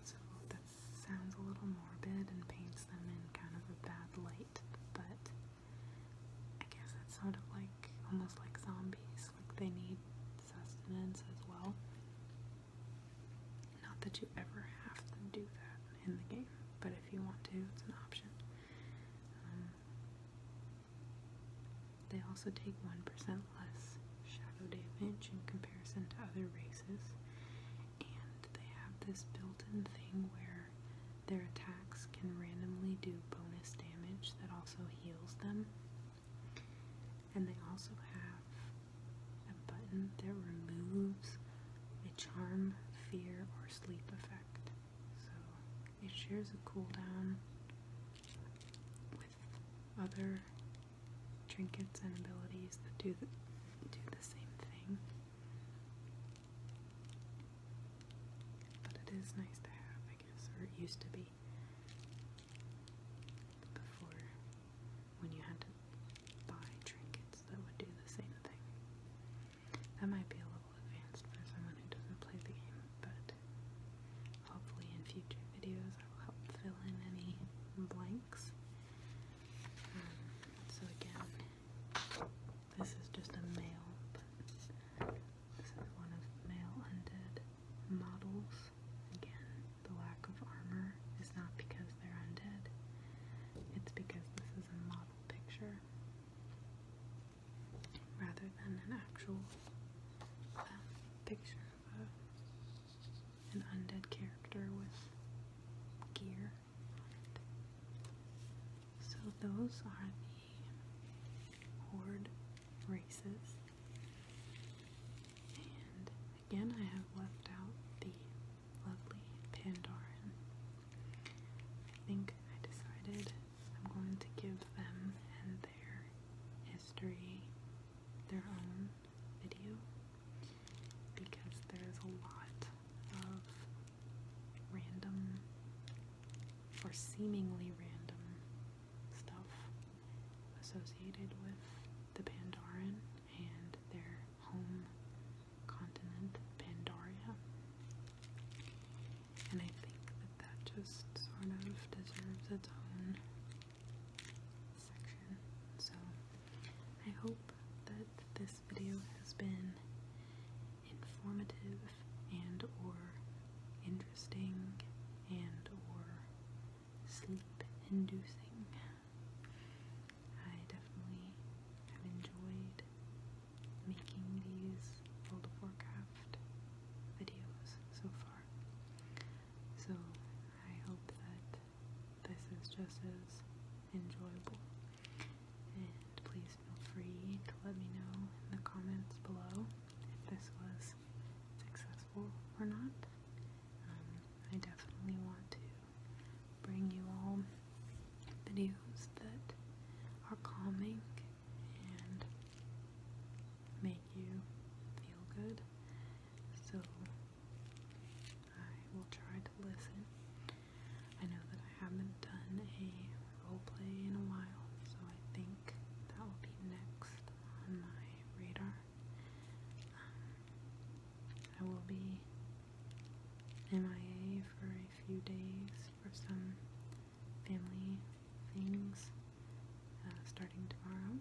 So that sounds a little morbid and paints them in kind of a bad light, but I guess it's sort of like, almost like zombies, like they need sustenance as well. Not that you ever have to do that in the game, but if you want to, it's an option. They also take 1% less shadow damage in comparison to other races, and they have this built-in thing where their attacks can randomly do bonus damage that also heals them. And they also have a button that removes a charm, fear, or sleep effect. So it shares a cooldown with other trinkets and abilities that do the same thing. But it is nice to have, I guess, or it used to be. Before, when you had to buy trinkets that would do the same thing. That might be a little advanced for someone who doesn't play the game, but hopefully in future videos I will help fill in any blanks. So again, this is just a male, but this is one of the male undead models. Again, the lack of armor is not because they're undead, it's because this is a model picture rather than an actual picture of an undead character with gear on it. So those are the Horde races. And again, I have left out the lovely Pandaren. I think I decided I'm going to give them and their history their own video, because there's a lot of random or seemingly random stuff associated with the Pandaren and their home continent, Pandaria. And I think that just sort of deserves its own section. So I hope that this video has been informative and or interesting and or sleep-inducing. I definitely have enjoyed making these World of Warcraft videos so far. So I hope that this is just as enjoyable. And please feel free to let me know in the comments below if this was successful or not. I definitely want to bring you all videos that are calming and make you feel good. So I will try to listen. I know that I haven't done a roleplay in a while, so I think that will be next on my radar. I will be MIA for a few days for some family things starting tomorrow,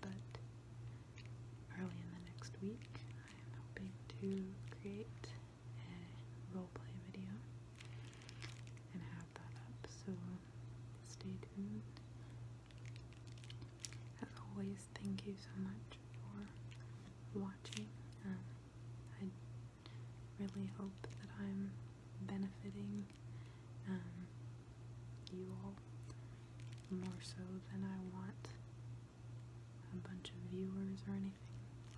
but early in the next week I am hoping to create a roleplay video and have that up, so stay tuned. As always, thank you so much for watching. I really hope that I'm benefiting you all more so than I want a bunch of viewers or anything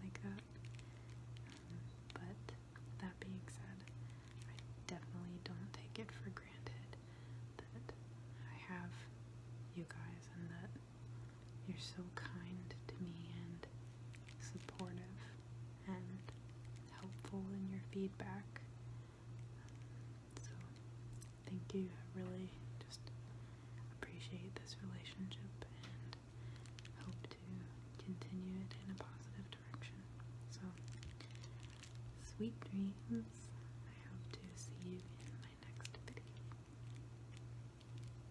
like that. But that being said, I definitely don't take it for granted that I have you guys and that you're so kind to me and supportive and helpful in your feedback. So thank you. I really just appreciate this relationship and hope to continue it in a positive direction. So sweet dreams.